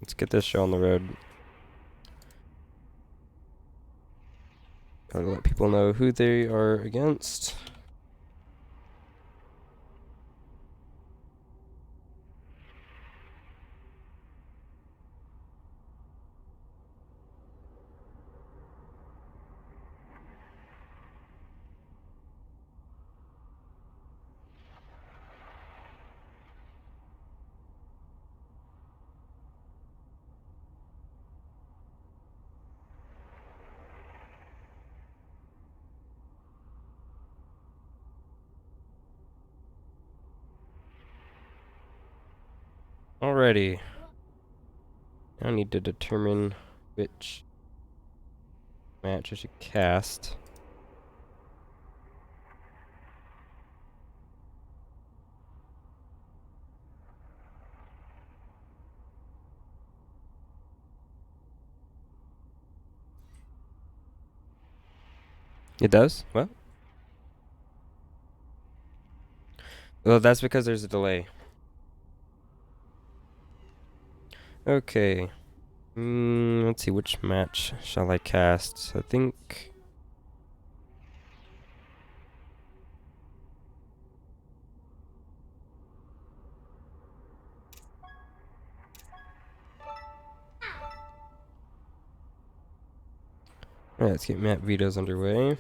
Let's get this show on the road. Gotta let people know who they are against. Alrighty. Now I need to determine which match I should cast. It does? What? Well, that's because there's a delay. Okay. Let's see, which match shall I cast? I think... Alright, let's get map vetoes underway.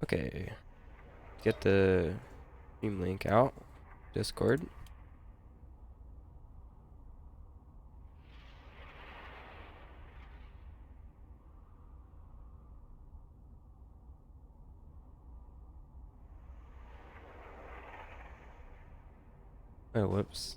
Okay. Get the stream link out. Discord. Oh, whoops.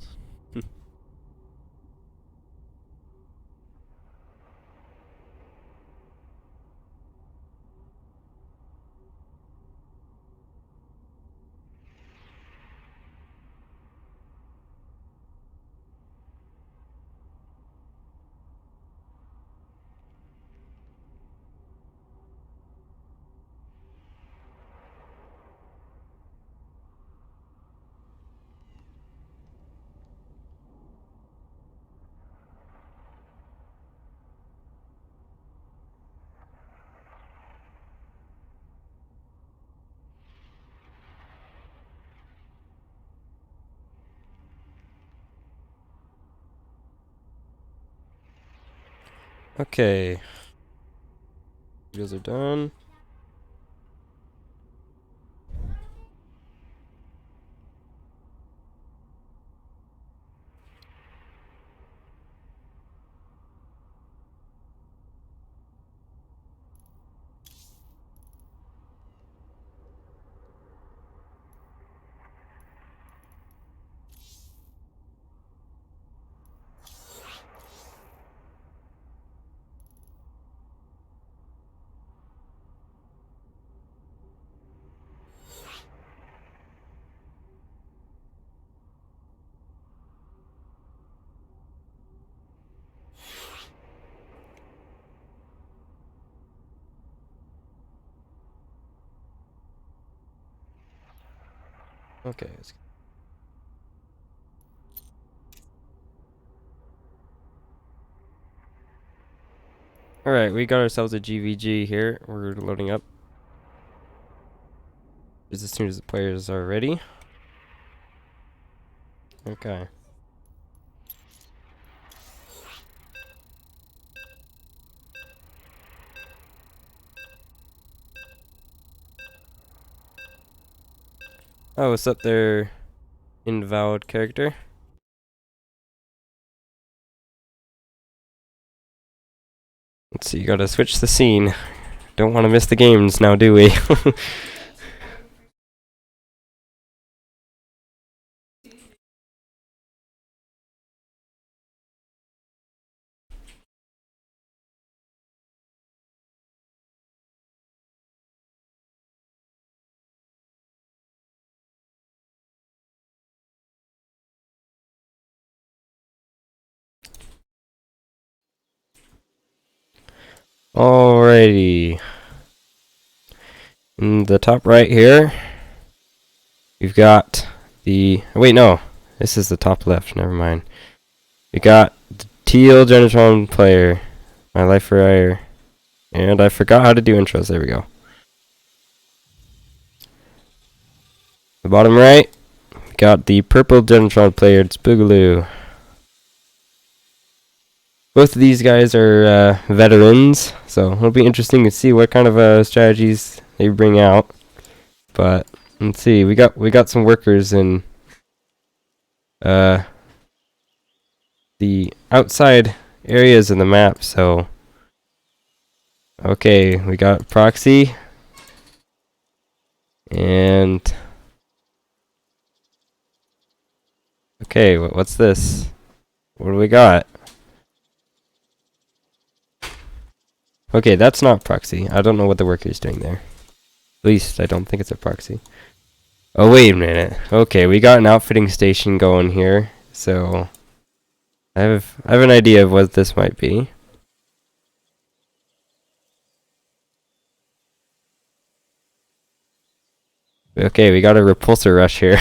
Okay. Videos are done. Okay. Alright, we got ourselves a GVG here. We're loading up. Just as soon as the players are ready. Okay. Oh, what's up there, invalid character? Let's see, you gotta switch the scene. don't want to miss the games now, do we? Alrighty. In the top right here, we've got the... wait, no. This is the top left. Never mind. We got the teal Genitron player. My life for hire. And I forgot how to do intros. There we go. The bottom right, we got the purple Genitron player. It's Boogaloo. Both of these guys are veterans, so it'll be interesting to see what kind of strategies they bring out. But let's see, we got some workers in the outside areas of the map. So okay, we got proxy and okay, what's this? What do we got? Okay, that's not proxy. I don't know what the worker is doing there. At least I don't think it's a proxy. Oh, wait a minute. Okay, we got an outfitting station going here. So I have an idea of what this might be. Okay, we got a repulsor rush here.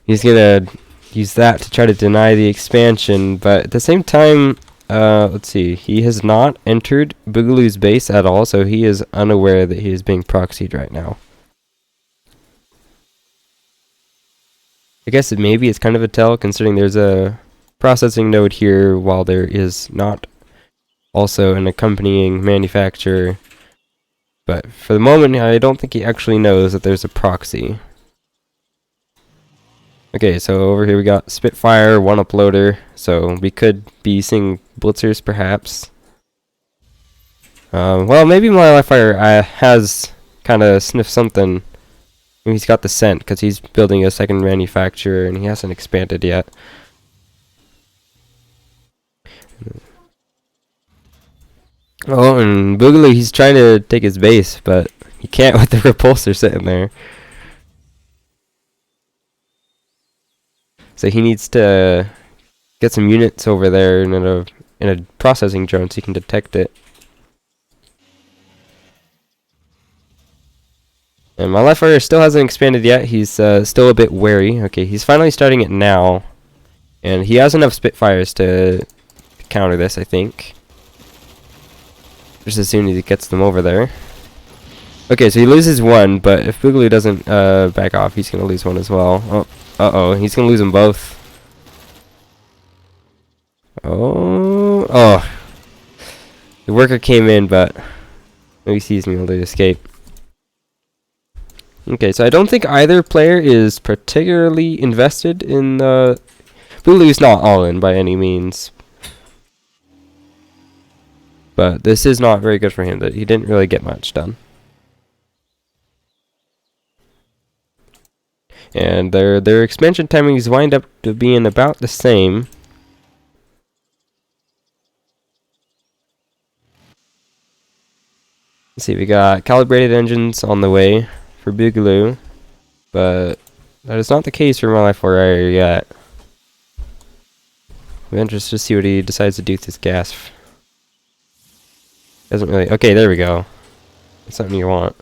He's gonna use that to try to deny the expansion, but at the same time, let's see, he has not entered Boogaloo's base at all, so he is unaware that he is being proxied right now. I guess maybe it's kind of a tell, considering there's a processing node here, while there is not also an accompanying manufacturer. But for the moment, I don't think he actually knows that there's a proxy. Okay, so over here we got Spitfire, one uploader, so we could be seeing blitzers perhaps. Well, maybe my Livefire has kind of sniffed something. Maybe he's got the scent, because he's building a second manufacturer and he hasn't expanded yet. Oh, and Boogaloo, he's trying to take his base, but he can't with the repulsor sitting there. So he needs to get some units over there in a processing drone so he can detect it. And my Livefire still hasn't expanded yet. He's still a bit wary. Okay, he's finally starting it now. And he has enough Spitfires to counter this, I think. Just as soon as he gets them over there. Okay, so he loses one, but if Boogaloo doesn't back off, he's going to lose one as well. Oh, uh-oh, he's going to lose them both. Oh. The worker came in, but he sees me able to escape. Okay, so I don't think either player is particularly invested in the... Boogaloo's not all in by any means. But this is not very good for him, that he didn't really get much done. And their expansion timings wind up to being about the same. Let's see, we got calibrated engines on the way for Boogaloo, but that is not the case for my Livefire yet. I'm interested to see what he decides to do with his gas. Doesn't really... Okay, there we go. That's something you want.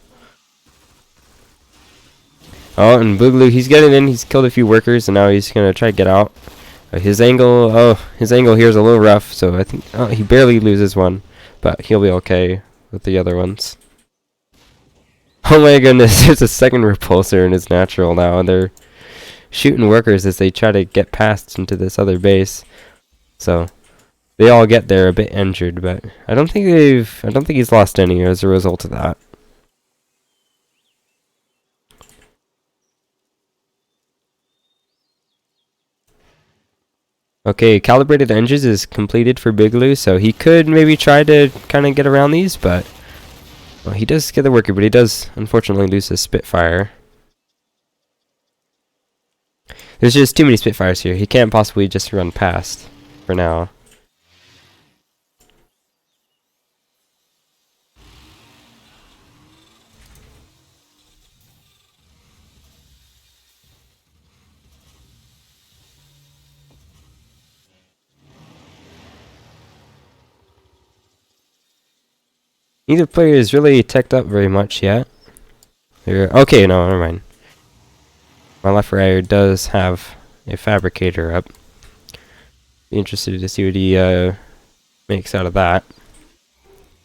Oh, and Boogaloo, he's getting in. He's killed a few workers, and now he's gonna try to get out. His angle here is a little rough, so I think he barely loses one, but he'll be okay with the other ones. Oh my goodness, there's a second repulsor in his natural now, and they're shooting workers as they try to get past into this other base. So they all get there a bit injured, but I don't think he's lost any as a result of that. Okay, calibrated engines is completed for Boogaloo, so he could maybe try to kind of get around these, but well, he does get the worker, but he does unfortunately lose his Spitfire. There's just too many Spitfires here. He can't possibly just run past for now. Neither player is really teched up very much yet. Okay, no, never mind. My left rider does have a fabricator up. Be interested to see what he makes out of that.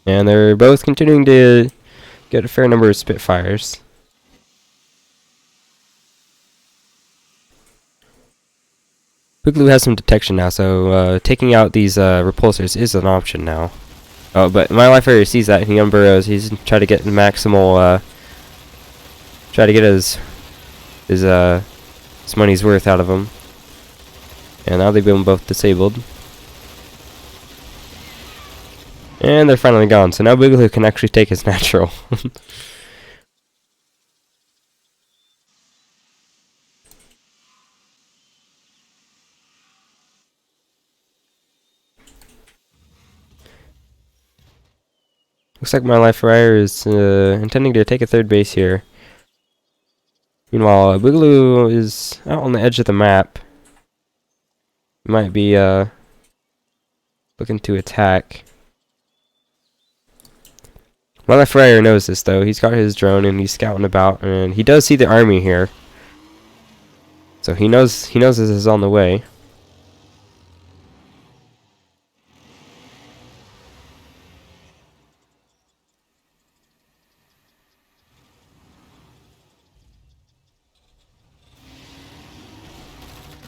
And they're both continuing to get a fair number of Spitfires. Boogaloo has some detection now, so taking out these repulsors is an option now. Oh, but my life rider sees that and he unburrows. He's trying to get maximal, try to get his money's worth out of him. And now they've been both disabled. And they're finally gone, so now Boogaloo can actually take his natural. Looks like my life rider is intending to take a third base here. Meanwhile, Boogaloo is out on the edge of the map. Might be looking to attack. My left rider knows this though. He's got his drone and he's scouting about, and he does see the army here. So he knows this is on the way.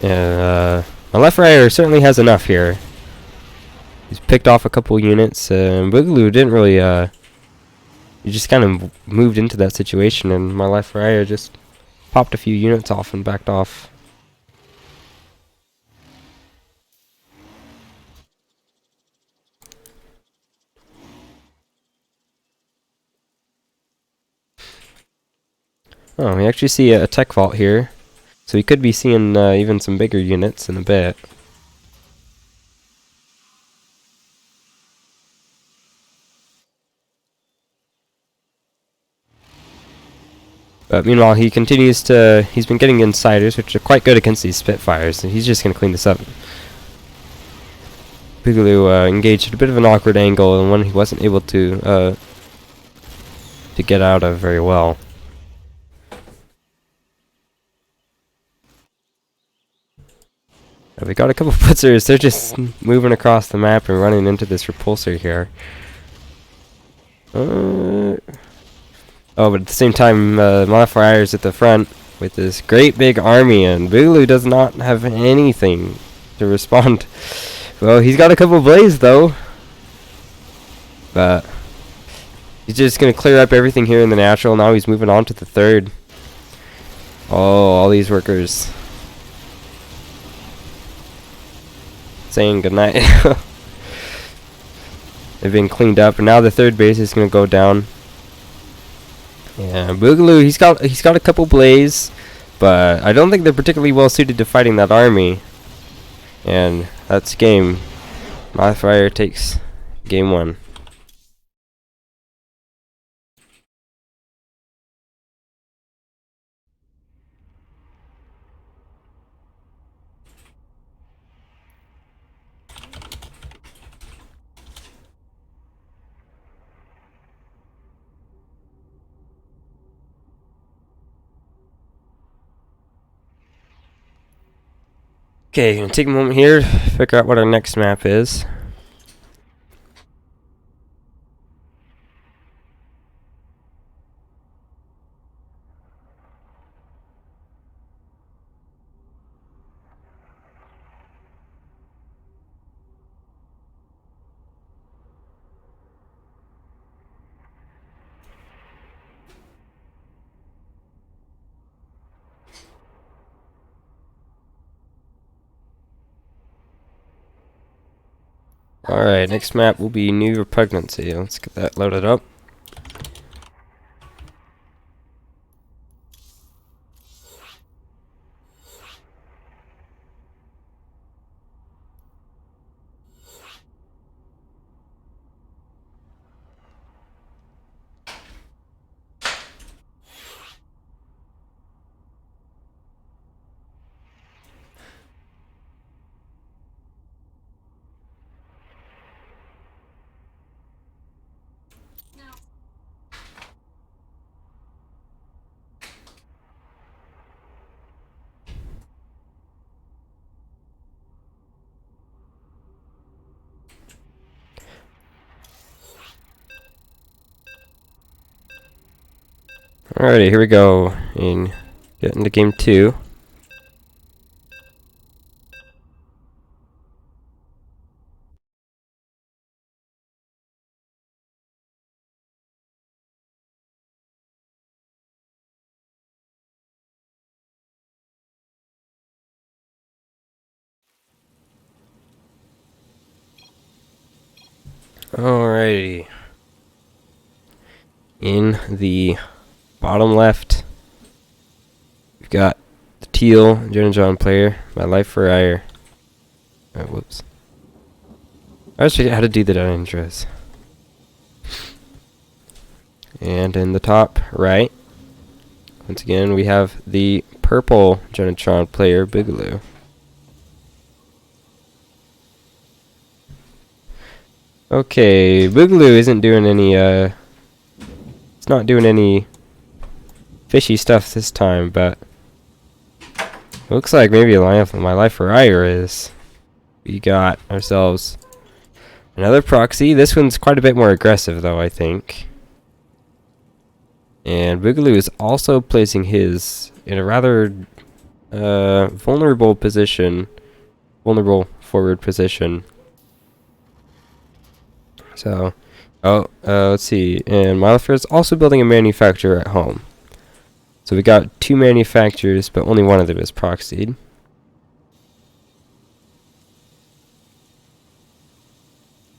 And my left rider certainly has enough here. He's picked off a couple units. Boogaloo didn't really. He just kind of moved into that situation, and my left rider just popped a few units off and backed off. Oh, we actually see a tech vault here, so we could be seeing even some bigger units in a bit. But meanwhile, he continues to. He's been getting insiders, which are quite good against these Spitfires, and he's just going to clean this up. Boogaloo engaged at a bit of an awkward angle, and one he wasn't able to get out of very well. We got a couple blitzers. They're just moving across the map and running into this repulsor here. Oh, but at the same time, Modifier is at the front with this great big army, and Boogaloo does not have anything to respond. Well, he's got a couple blaze though, but he's just gonna clear up everything here in the natural. Now he's moving on to the third. Oh, all these workers saying goodnight. They've been cleaned up, and now the third base is gonna go down. Yeah, Boogaloo, he's got a couple blaze, but I don't think they're particularly well suited to fighting that army. And that's game. Modifier takes game 1. Okay, gonna take a moment here, figure out what our next map is. Alright, next map will be New Repugnancy. Let's get that loaded up. Alrighty, here we go. And get into game 2. Alrighty. In the bottom left, we've got the teal John player, My Life for Ire. Oh, whoops. I always forget how to do the intros. And in the top right, once again, we have the purple Jonatron player, Boogaloo. Okay, Boogaloo isn't doing any, it's not doing any fishy stuff this time, but looks like maybe My Life for Ire is. We got ourselves another proxy. This one's quite a bit more aggressive, though, I think. And Boogaloo is also placing his in a rather vulnerable forward position. So, let's see. And Myliffer is also building a manufacturer at home. So we got 2 manufacturers, but only one of them is proxied.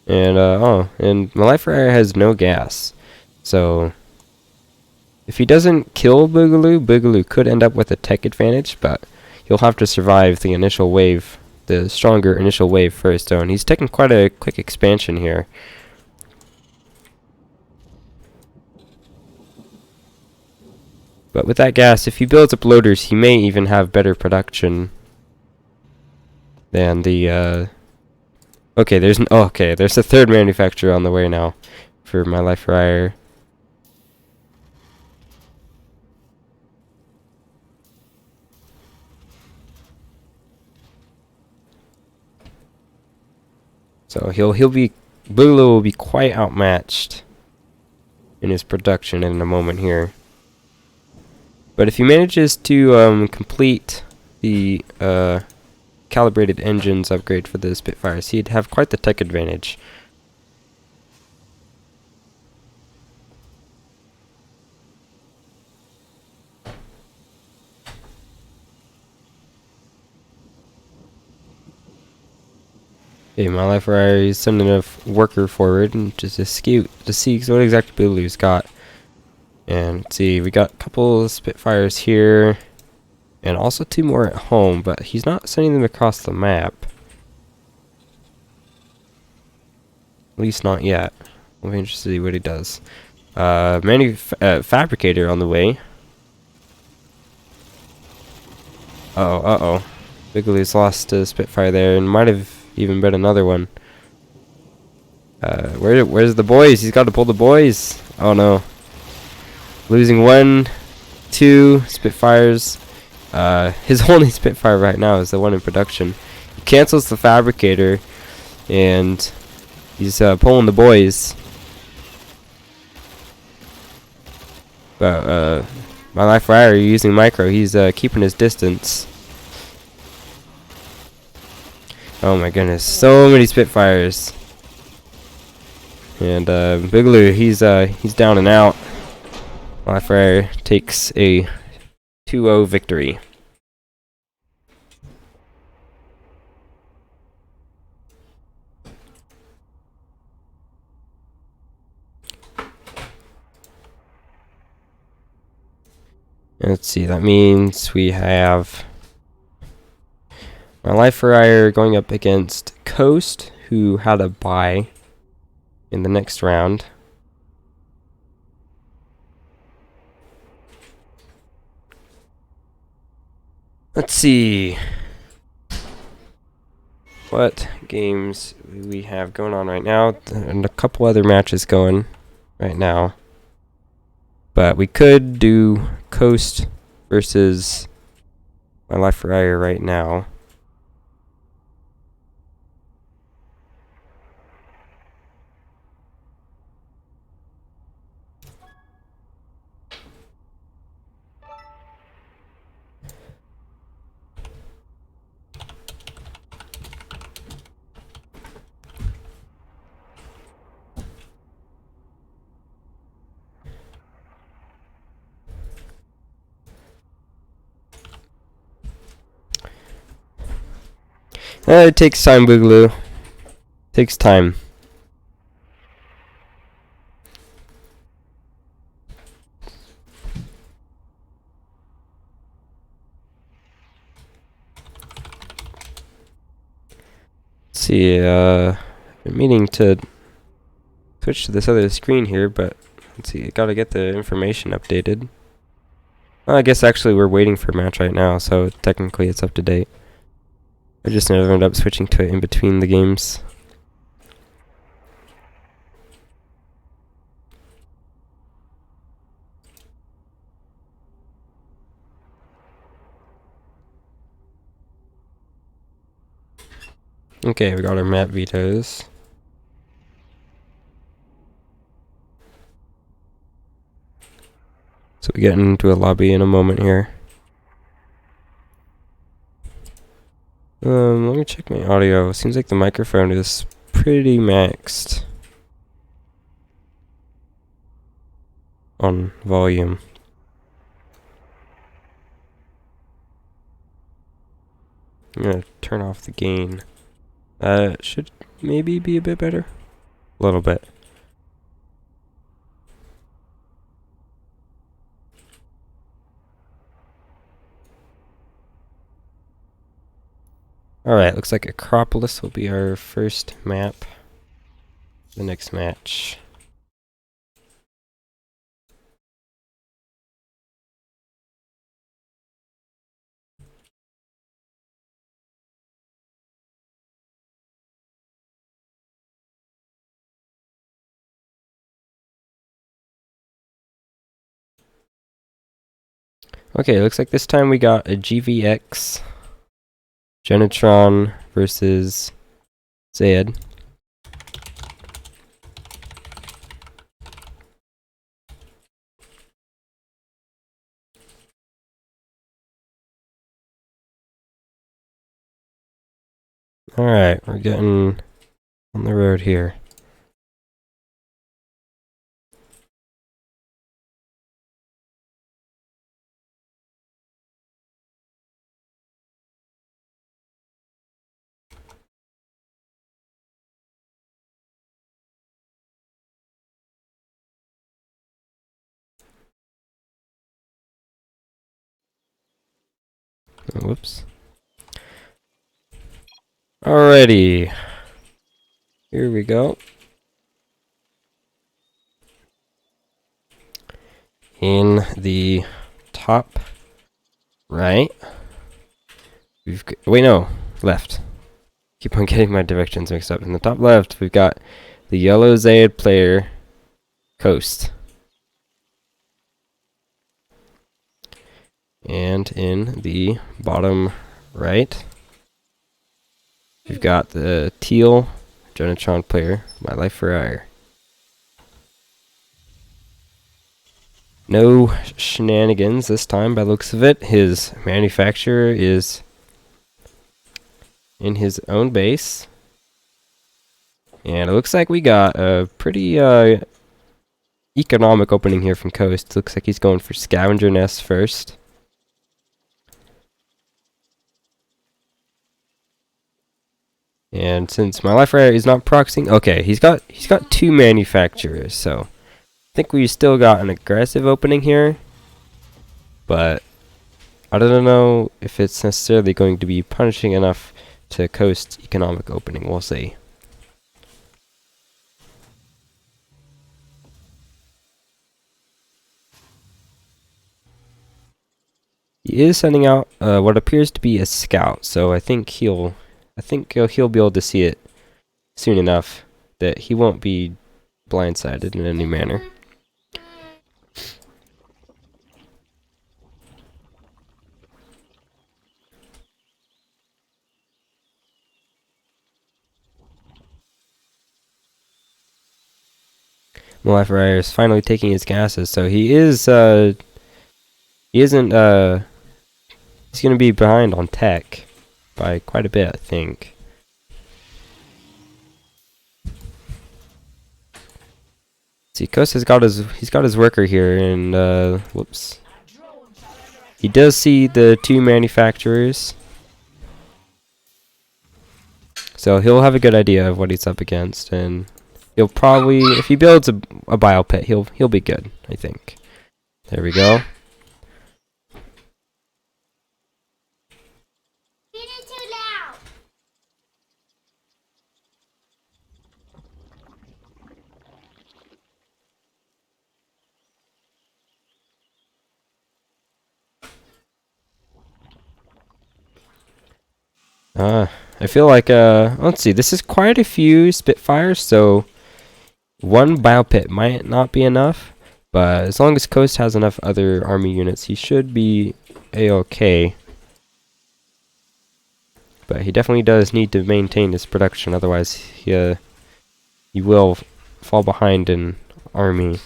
And and My Life for Ire has no gas. So if he doesn't kill Boogaloo, Boogaloo could end up with a tech advantage, but he'll have to survive the initial wave, the stronger initial wave first. So, and he's taking quite a quick expansion here. But with that gas, if he builds up loaders, he may even have better production than the, okay, there's a third manufacturer on the way now for My Life for Ire. So Boogaloo will be quite outmatched in his production in a moment here. But if he manages to complete the calibrated engines upgrade for the Spitfires, he'd have quite the tech advantage. Okay, My Life for Ire is sending a worker forward and just to see what exactly Boogaloo's got. And let's see, we got a couple of Spitfires here, and also 2 more at home, but he's not sending them across the map. At least not yet. I'll be interested to see what he does. Fabricator on the way. Uh-oh. Boogaloo's lost a Spitfire there, and might have even been another one. Where's the boys? He's got to pull the boys. Oh no. Losing 1, 2 Spitfires. His only Spitfire right now is the one in production. He cancels the Fabricator, and he's pulling the boys. But My Life for Ire using micro. He's keeping his distance. Oh my goodness, so many Spitfires. And Boogaloo, he's down and out. My Life for Ire takes a 2-0 victory. Let's see, that means we have my Life Fire going up against Coast, who had a bye in the next round. Let's see what games we have going on right now, and a couple other matches going right now. But we could do Coast versus my Life Fire right now. It takes time, Boogaloo. Takes time. Let's see, I've been meaning to switch to this other screen here, but let's see, I gotta get the information updated. Well, I guess actually we're waiting for a match right now, so technically it's up to date. I just never ended up switching to it in between the games. Okay, we got our map vetoes. So we get into a lobby in a moment here. Let me check my audio. Seems like the microphone is pretty maxed on volume. I'm gonna turn off the gain. Should maybe be a bit better. A little bit. Alright, looks like Acropolis will be our first map. The next match. Okay, looks like this time we got a GVX Genetron versus Zed. Alright, we're getting on the road here. Oh, whoops. Alrighty. Here we go. In the top right, we've got, wait, no, left. Keep on getting my directions mixed up. In the top left, we've got the yellow Zayed player, Coast. And in the bottom right, we've got the teal Genetron player, My Life Fire. No shenanigans this time by the looks of it. His manufacturer is in his own base. And it looks like we got a pretty economic opening here from Coast. Looks like he's going for Scavenger Nest first. And since My Life Fire is not proxying, okay, he's got two manufacturers, so I think we still got an aggressive opening here. but I don't know if it's necessarily going to be punishing enough to coast economic opening. We'll see. He is sending out what appears to be a scout, so I think he'll be able to see it soon enough that he won't be blindsided in any manner. Malefier is finally taking his gases, so he isn't he's gonna be behind on tech by quite a bit, I think. See, Coast has got his worker here, and whoops. He does see the two manufacturers, so he'll have a good idea of what he's up against, and he'll probably, if he builds a bio pit, he'll be good, I think. There we go. I feel like, let's see, this is quite a few Spitfires, so one bio pit might not be enough, but as long as Coast has enough other army units, he should be a-okay. But he definitely does need to maintain his production, otherwise he will fall behind in army.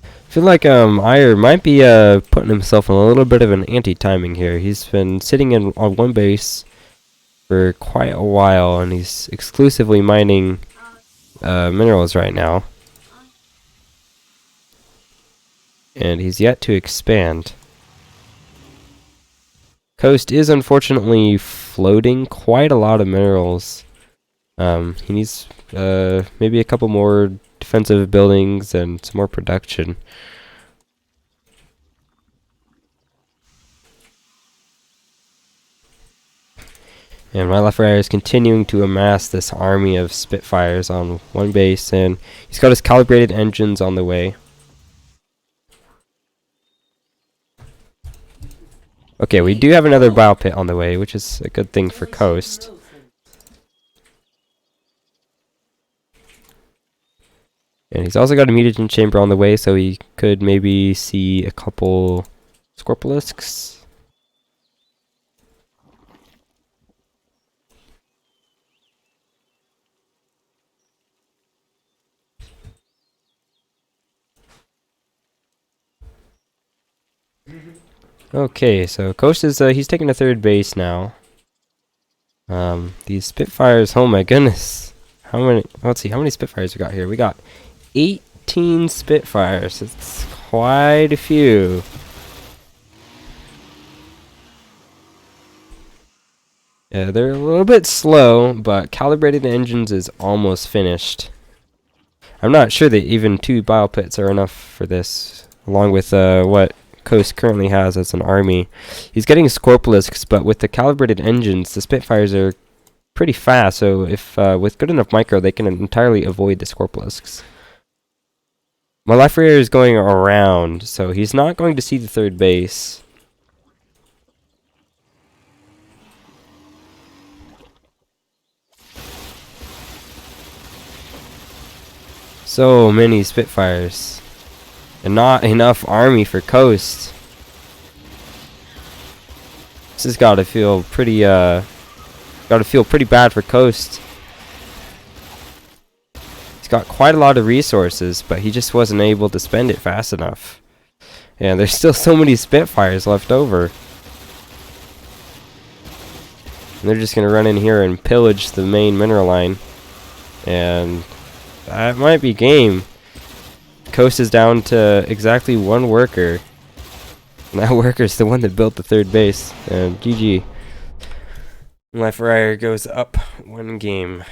I feel like Ire might be putting himself in a little bit of an anti-timing here. He's been sitting on one base for quite a while, and he's exclusively mining minerals right now. And he's yet to expand. Coast is unfortunately floating quite a lot of minerals. He needs maybe a couple more defensive buildings and some more production. And Malefier is continuing to amass this army of Spitfires on one base, and he's got his calibrated engines on the way. Okay, we do have another bio pit on the way, which is a good thing for Coast. And he's also got a mutagen chamber on the way, so he could maybe see a couple Scorpilisks. Okay, so Coast is he's taking a third base now. These Spitfires, oh my goodness. How many, let's see, how many Spitfires we got here? We got 18 Spitfires. It's quite a few. Yeah, they're a little bit slow, but calibrated engines is almost finished. I'm not sure that even 2 bio pits are enough for this, along with what Coast currently has as an army. He's getting Scorpilisks, but with the calibrated engines, the Spitfires are pretty fast, so if with good enough micro, they can entirely avoid the Scorpilisks. Malefier is going around, so he's not going to see the third base. So many Spitfires. And not enough army for Coast. This has got to feel pretty bad for Coast. He's got quite a lot of resources, but he just wasn't able to spend it fast enough. And there's still so many Spitfires left over. And they're just gonna run in here and pillage the main mineral line. And that might be game. Coast is down to exactly 1 worker. And that worker's the one that built the third base. And GG. Malefier goes up 1 game.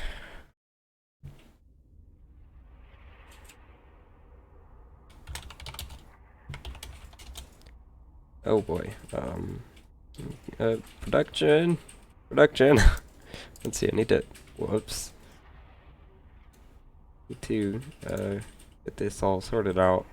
Oh boy. Production. Production. Let's see. I need to. Whoops. Need to get this all sorted out.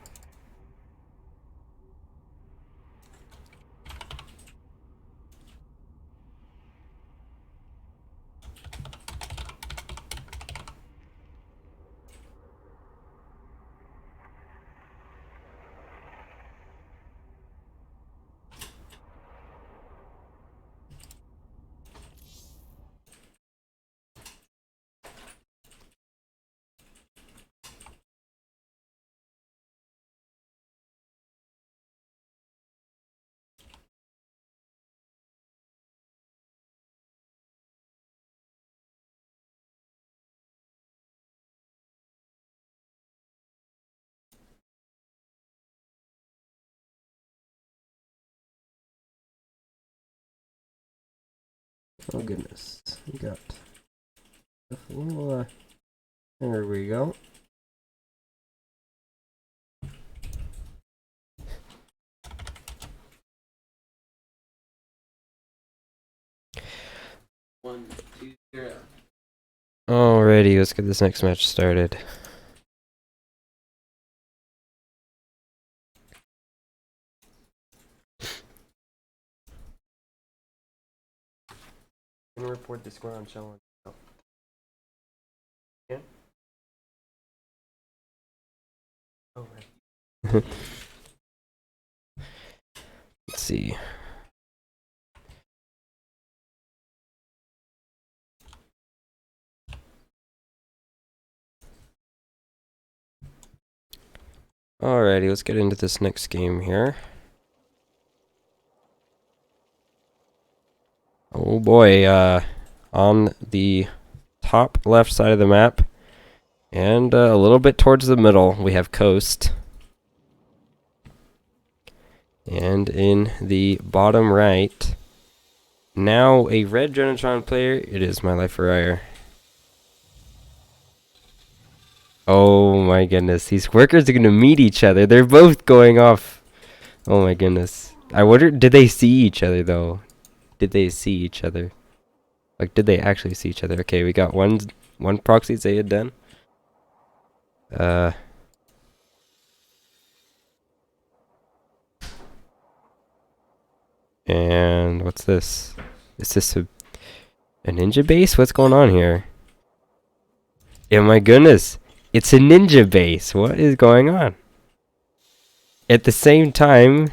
Oh goodness, we got a little, there we go. Alrighty, let's get this next match started. I'm gonna report the score on Scion. Yeah? Oh, right. Let's see. Alrighty, let's get into this next game here. Oh boy, on the top left side of the map, and a little bit towards the middle, we have Coast. And in the bottom right, now a red Drenatron player, it is my life Ryer. Oh my goodness, these workers are gonna meet each other. They're both going off. Oh my goodness. I wonder, did they see each other though? Did they see each other? Like, did they actually see each other? Okay, we got one proxy Zayed done. And what's this? Is this a ninja base? What's going on here? Oh my goodness. It's a ninja base. What is going on? At the same time,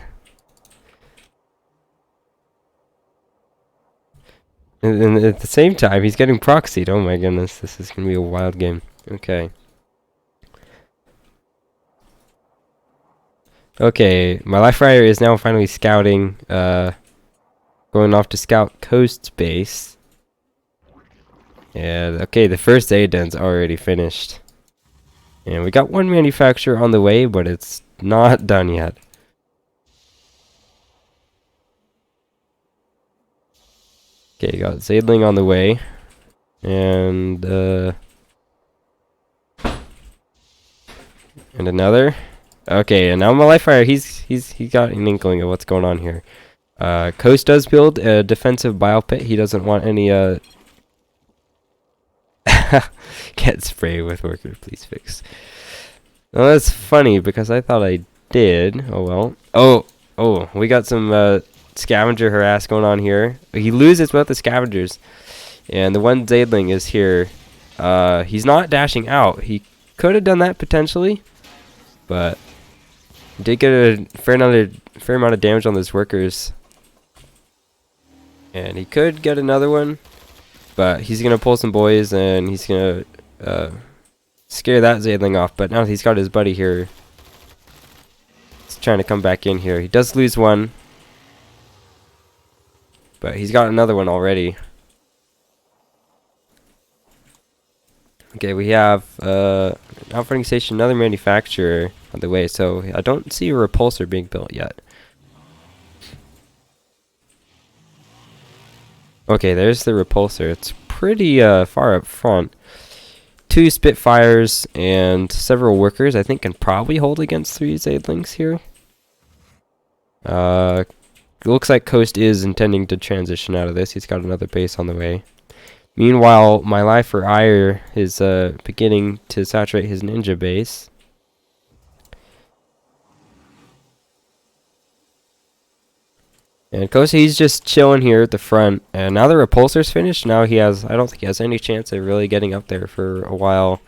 and at the same time, he's getting proxied. Oh my goodness, this is gonna be a wild game. Okay. Okay, my life rider is now finally scouting, going off to scout Coast base. Yeah, okay, the first Aiden's already finished. And we got one manufacturer on the way, but it's not done yet. Okay, got Zaidling on the way. And another. Okay, and now my life fire, he's got an inkling of what's going on here. Coast does build a defensive bile pit. He doesn't want any get spray with worker, please fix. Oh, that's funny because I thought I did. Oh well. Oh, we got some scavenger harass going on here. He loses both the scavengers, and the one Zaidling is here. He's not dashing out. He could have done that potentially, but did get a fair amount of damage on those workers, and he could get another one, but he's gonna pull some boys and he's gonna scare that Zaidling off. But now he's got his buddy here. He's trying to come back in here. He does lose one, but he's got another one already. Okay, we have outfighting station, another manufacturer on the way, so I don't see a repulsor being built yet. Okay, there's the repulsor. It's pretty far up front. 2 Spitfires and several workers, I think, can probably hold against 3 Zaidlings here. It looks like Coast is intending to transition out of this. He's got another base on the way. Meanwhile, my life for Ire is beginning to saturate his ninja base. And Coast, he's just chilling here at the front. And now the repulsor's finished. Now I don't think he has any chance of really getting up there for a while.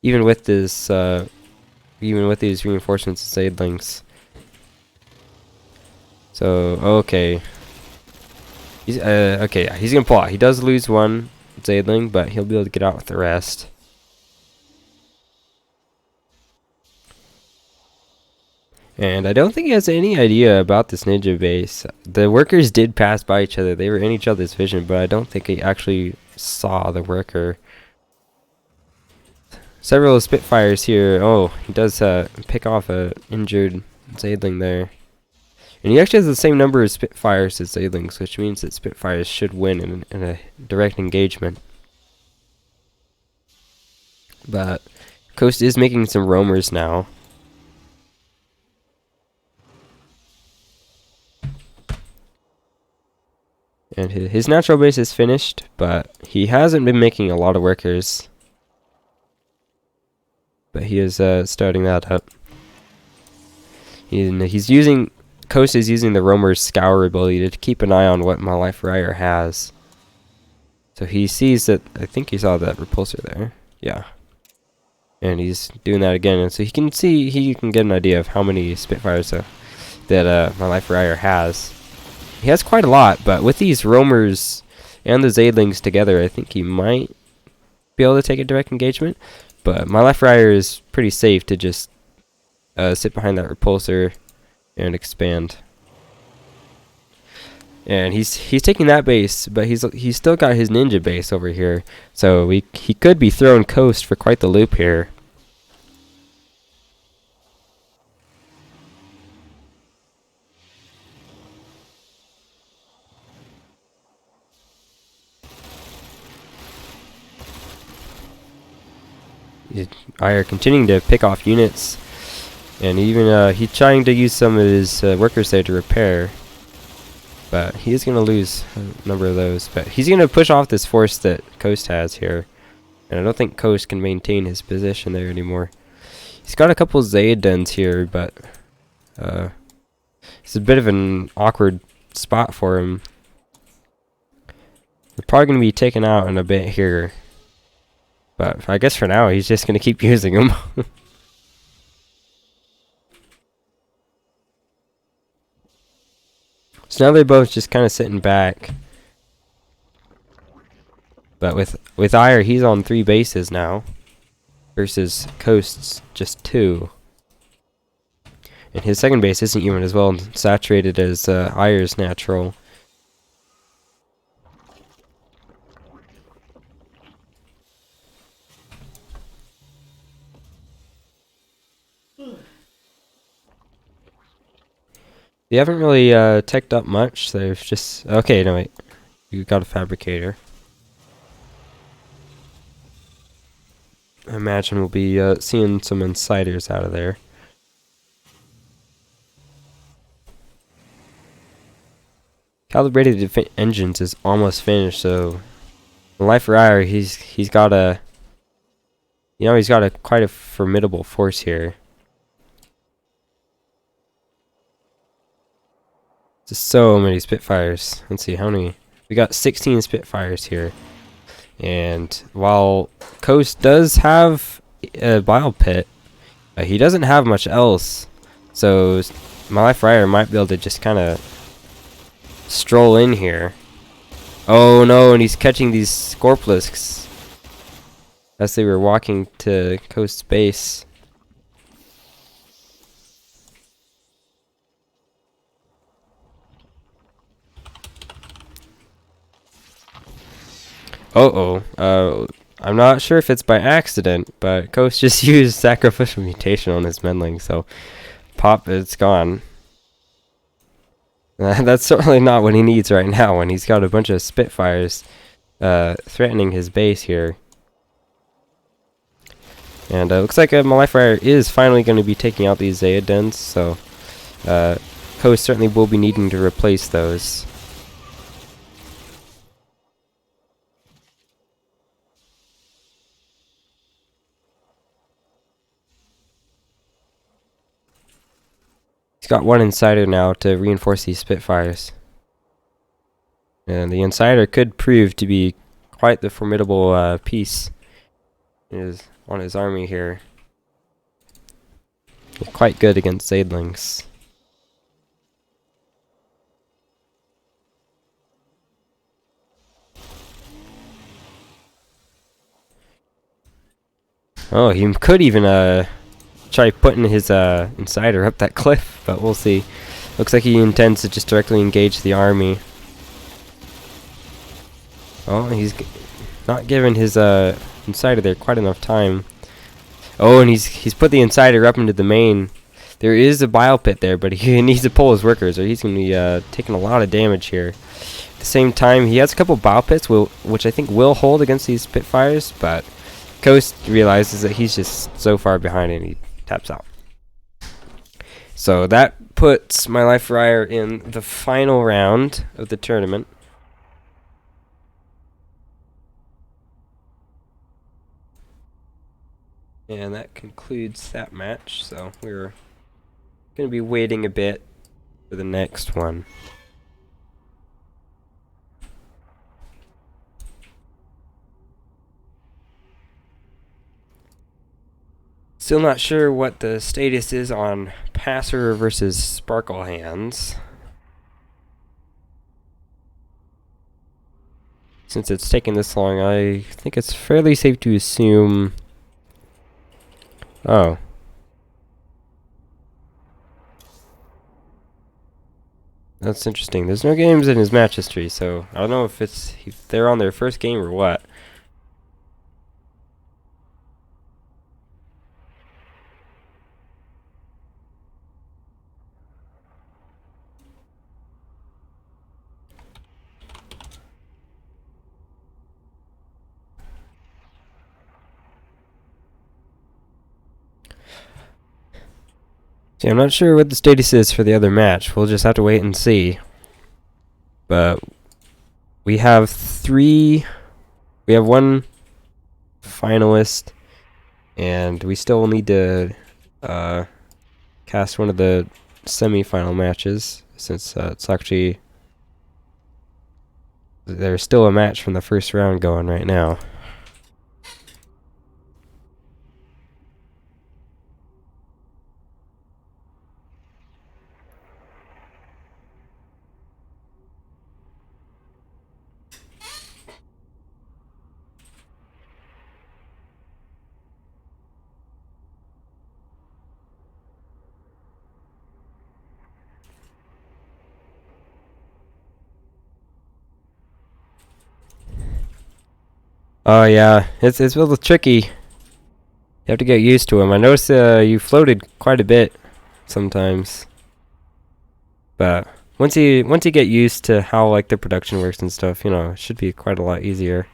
Even with this, even with these reinforcements and Zaidlings. So, okay. He's gonna pull out. He does lose one Zaidling, but he'll be able to get out with the rest. And I don't think he has any idea about this ninja base. The workers did pass by each other. They were in each other's vision, but I don't think he actually saw the worker. Several Spitfires here. Oh, he does pick off a injured Zaidling there. And he actually has the same number of Spitfires as Zaidlings, which means that Spitfires should win in a direct engagement. But Coast is making some roamers now. And his natural base is finished, but he hasn't been making a lot of workers. But he is starting that up. Coast is using the Roamer's Scour ability to keep an eye on what my life Rider has. So he sees that, I think he saw that repulsor there. Yeah. And he's doing that again, and so he can get an idea of how many Spitfires that my life Rider has. He has quite a lot, but with these roamers and the Zaidlings together, I think he might be able to take a direct engagement. But my life Rider is pretty safe to just sit behind that repulsor and expand. And he's taking that base, but he's still got his ninja base over here, so he could be throwing Coast for quite the loop here. Ire continuing to pick off units, and even he's trying to use some of his workers there to repair, but he is going to lose a number of those. But he's going to push off this force that Coast has here, and I don't think Coast can maintain his position there anymore. He's got a couple Zaidens here, but it's a bit of an awkward spot for him. They're probably going to be taken out in a bit here. But I guess for now, he's just going to keep using them. So now they're both just kind of sitting back. But with Ire, he's on 3 bases now. Versus Coast's just 2. And his second base isn't even as well saturated as Ire's natural. They haven't really teched up much. They've just... Okay, no wait. You got a fabricator. I imagine we'll be seeing some insiders out of there. Calibrated engines is almost finished, so... Life for Ire, he's got a... You know, he's got quite a formidable force here. Just so many Spitfires. Let's see, how many? We got 16 Spitfires here. And while Coast does have a bile pit, he doesn't have much else. So my life Rider might be able to just kind of stroll in here. Oh no, and he's catching these Scorplisks as they were walking to Coast's base. I'm not sure if it's by accident, but Coast just used Sacrificial Mutation on his Mendling, so pop, it's gone. That's certainly not what he needs right now when he's got a bunch of Spitfires threatening his base here. And looks like my life Rider is finally going to be taking out these Zaidens, so Coast certainly will be needing to replace those. He's got one Insider now to reinforce these Spitfires. And the Insider could prove to be quite the formidable piece on his army here. He's quite good against Zaidlings. Oh, he could even try putting his Insider up that cliff, but we'll see. Looks like he intends to just directly engage the army. Oh, he's not giving his Insider there quite enough time. Oh, and he's put the Insider up into the main. There is a bile pit there, but he needs to pull his workers, or he's going to be taking a lot of damage here. At the same time, he has a couple bile pits, which I think will hold against these Spitfires, but Coast realizes that he's just so far behind and he taps out. So that puts my Life Friar in the final round of the tournament. And that concludes that match, so we're going to be waiting a bit for the next one. Still not sure what the status is on Passer versus Sparkle Hands. Since it's taken this long, I think it's fairly safe to assume... Oh. That's interesting. There's no games in his match history, so I don't know if they're on their first game or what. See, I'm not sure what the status is for the other match. We'll just have to wait and see. But we have one finalist, and we still need to cast one of the semi-final matches, since it's actually... There's still a match from the first round going right now. Oh yeah, it's a little tricky. You have to get used to him. I noticed you floated quite a bit sometimes, but once you get used to how like the production works and stuff, you know, it should be quite a lot easier.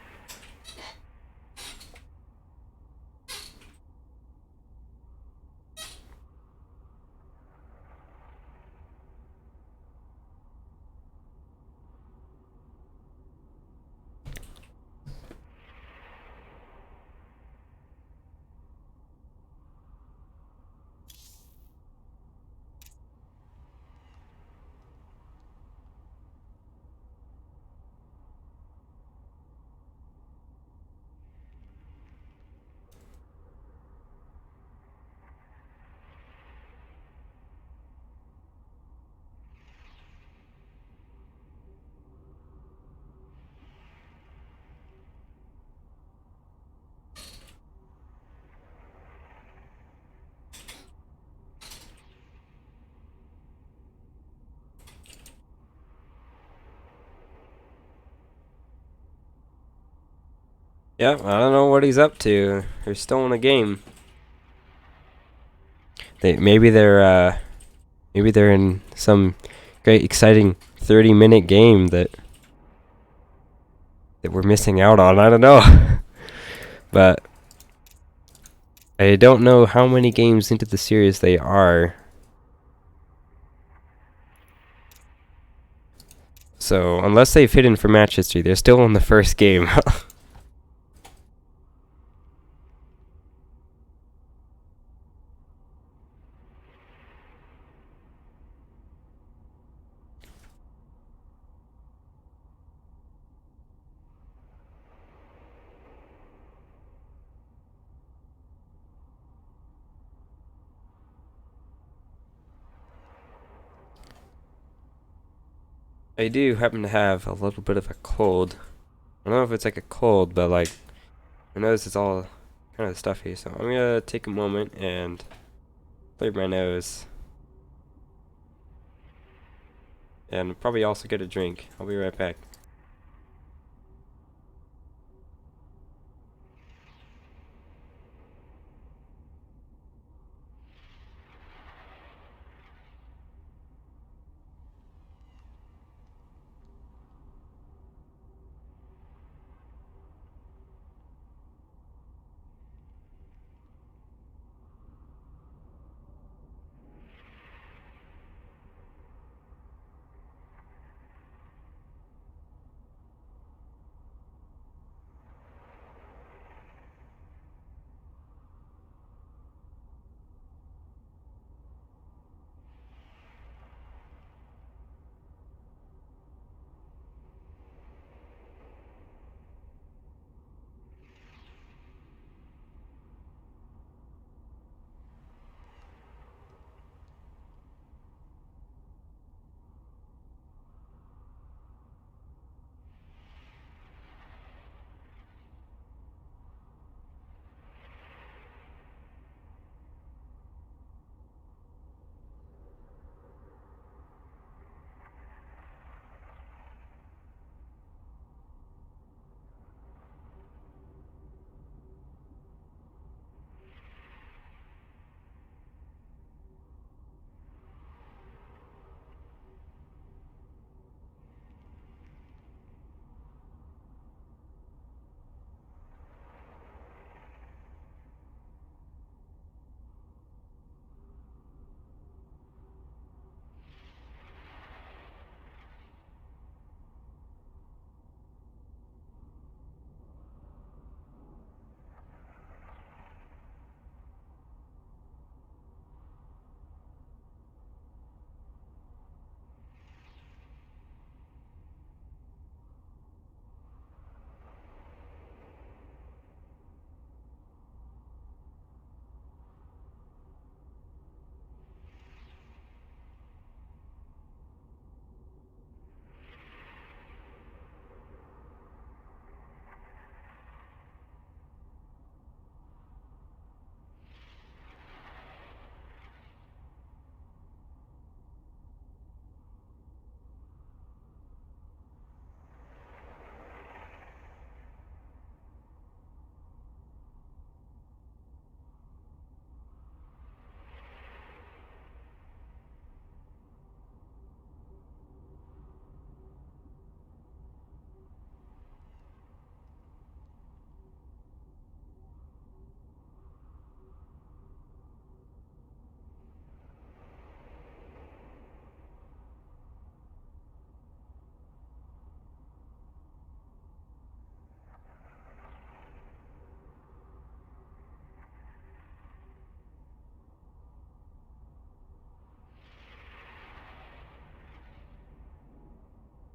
Yep, I don't know what he's up to. They're still in a game. Maybe they're in some great exciting 30-minute game that we're missing out on. I don't know. But I don't know how many games into the series they are. So unless they've hidden for match history, they're still in the first game. I do happen to have a little bit of a cold. I don't know if it's like a cold, but like I notice it's all kind of stuffy. So I'm gonna take a moment and clear my nose, and probably also get a drink. I'll be right back.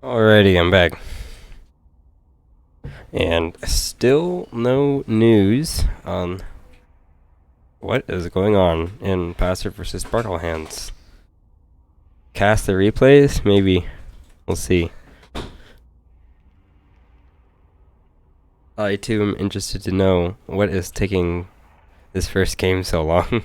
Alrighty, I'm back. And still no news on what is going on in Passer versus Sparkle Hands. Cast the replays? Maybe. We'll see. I too am interested to know what is taking this first game so long.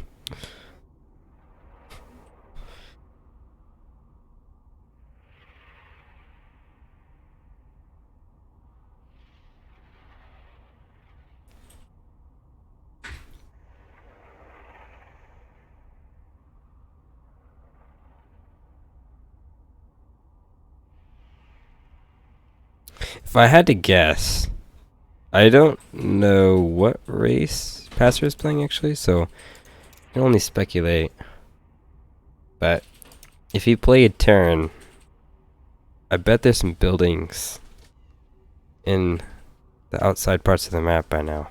If I had to guess, I don't know what race Passer is playing actually, so I can only speculate. But if he played Terran, I bet there's some buildings in the outside parts of the map by now.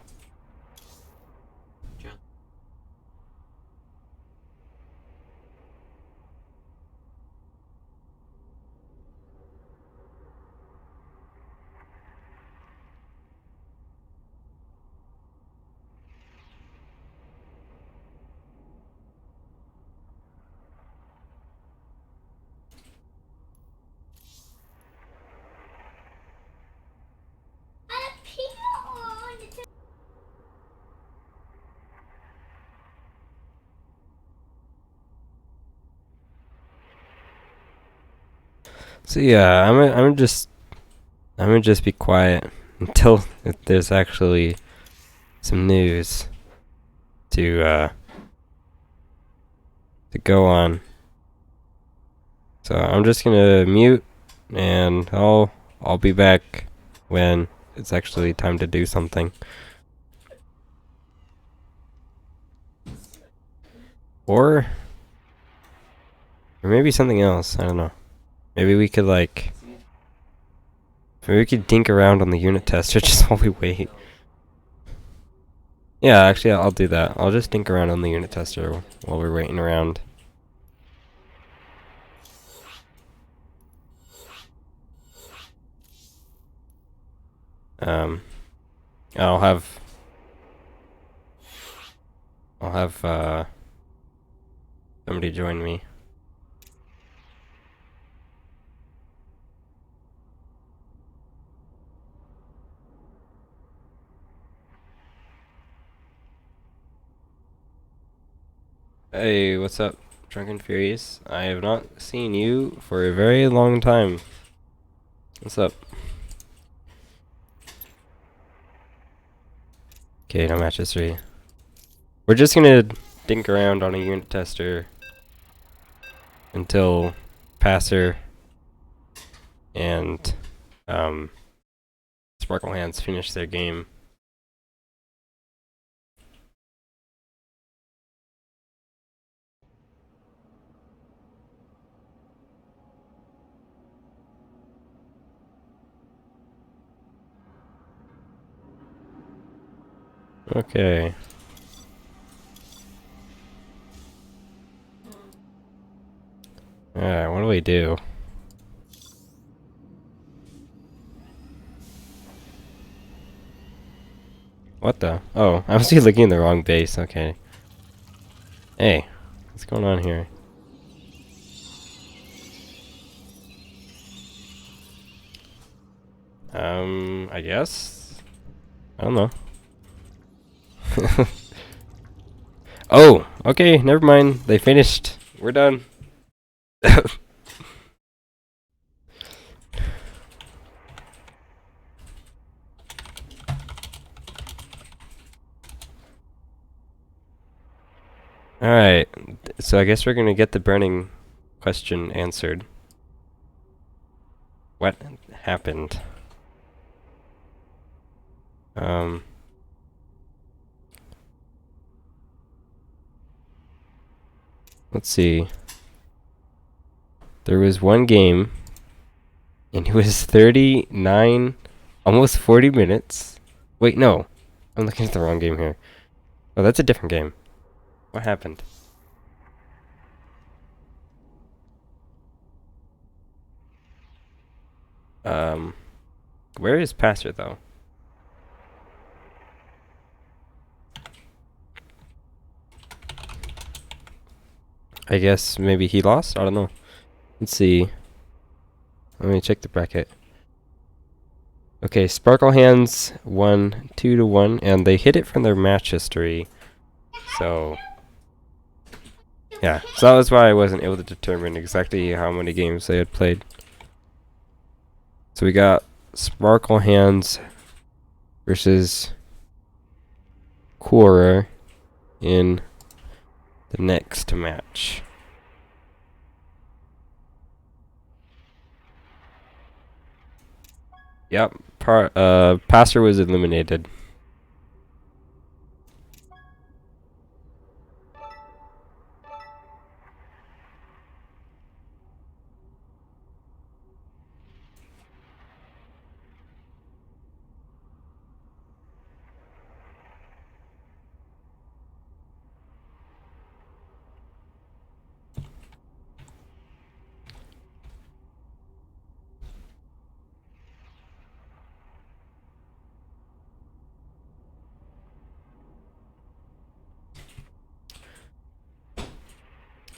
So yeah, I'm gonna just be quiet until there's actually some news to go on. So I'm just gonna mute, and I'll be back when it's actually time to do something. Or maybe something else. I don't know. Maybe we could maybe we could dink around on the unit tester just while we wait. Yeah, actually, I'll do that. I'll just dink around on the unit tester while we're waiting around. Um, I'll have somebody join me. Hey, what's up, Drunken Furies? I have not seen you for a very long time. What's up? Okay, no match history. We're just gonna dink around on a unit tester until Passer and Sparkle Hands finish their game. Okay. Alright, what do we do? What the? Oh, I was looking in the wrong base. Okay. Hey, what's going on here? I guess? I don't know. Oh, okay, never mind. They finished. We're done. Alright, so I guess we're gonna get the burning question answered. What happened? Let's see. There was one game, and it was 39, almost 40 minutes. Wait, no. I'm looking at the wrong game here. Oh, that's a different game. What happened? Where is Passer, though? I guess maybe he lost? I don't know. Let's see. Let me check the bracket. Okay, Sparkle Hands won 2-1, and they hit it from their match history. So, yeah. So that was why I wasn't able to determine exactly how many games they had played. So we got Sparkle Hands versus Quora in the next match. Yep, Passer was eliminated.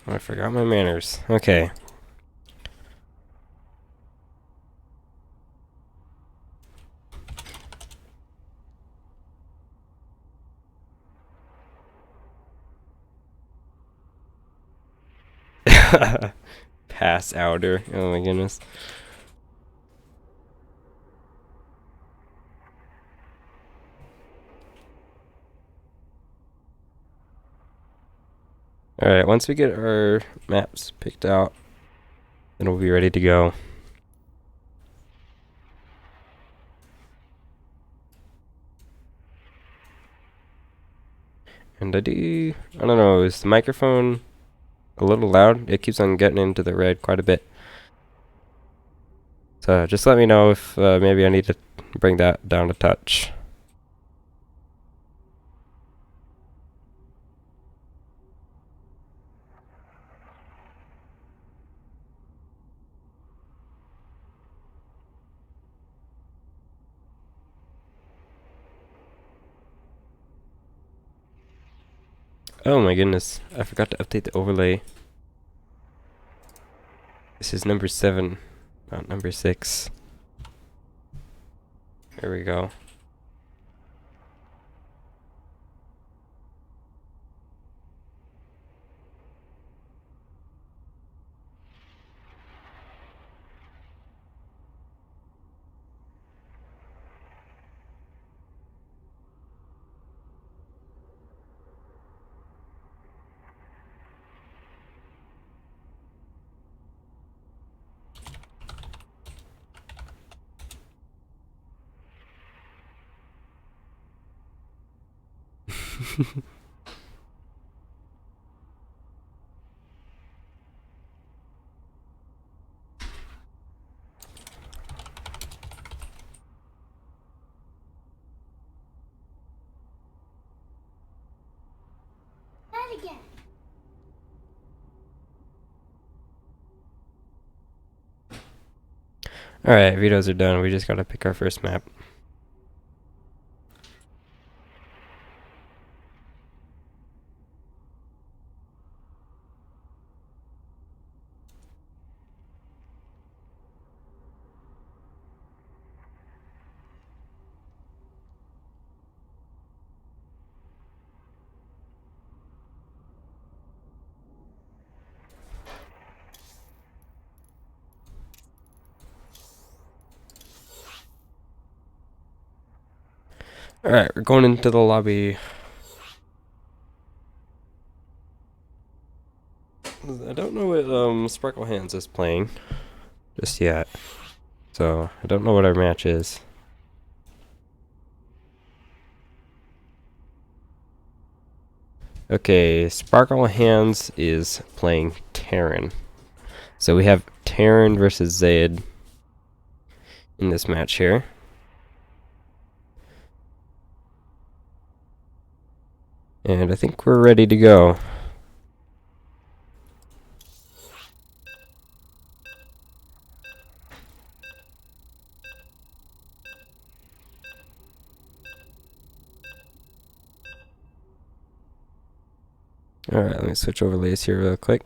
I forgot my manners. Okay. Pass outer. Oh my goodness. Alright, once we get our maps picked out, then we'll be ready to go. And I don't know, is the microphone a little loud? It keeps on getting into the red quite a bit. So just let me know if maybe I need to bring that down a touch. Oh my goodness, I forgot to update the overlay. This is number 7, not number 6. There we go. Again. Alright, vetoes are done. We just gotta pick our first map. Alright, we're going into the lobby. I don't know what Sparkle Hands is playing just yet. So, I don't know what our match is. Okay, Sparkle Hands is playing Terran. So we have Terran versus Zaid in this match here. And I think we're ready to go. Alright, let me switch overlays here real quick.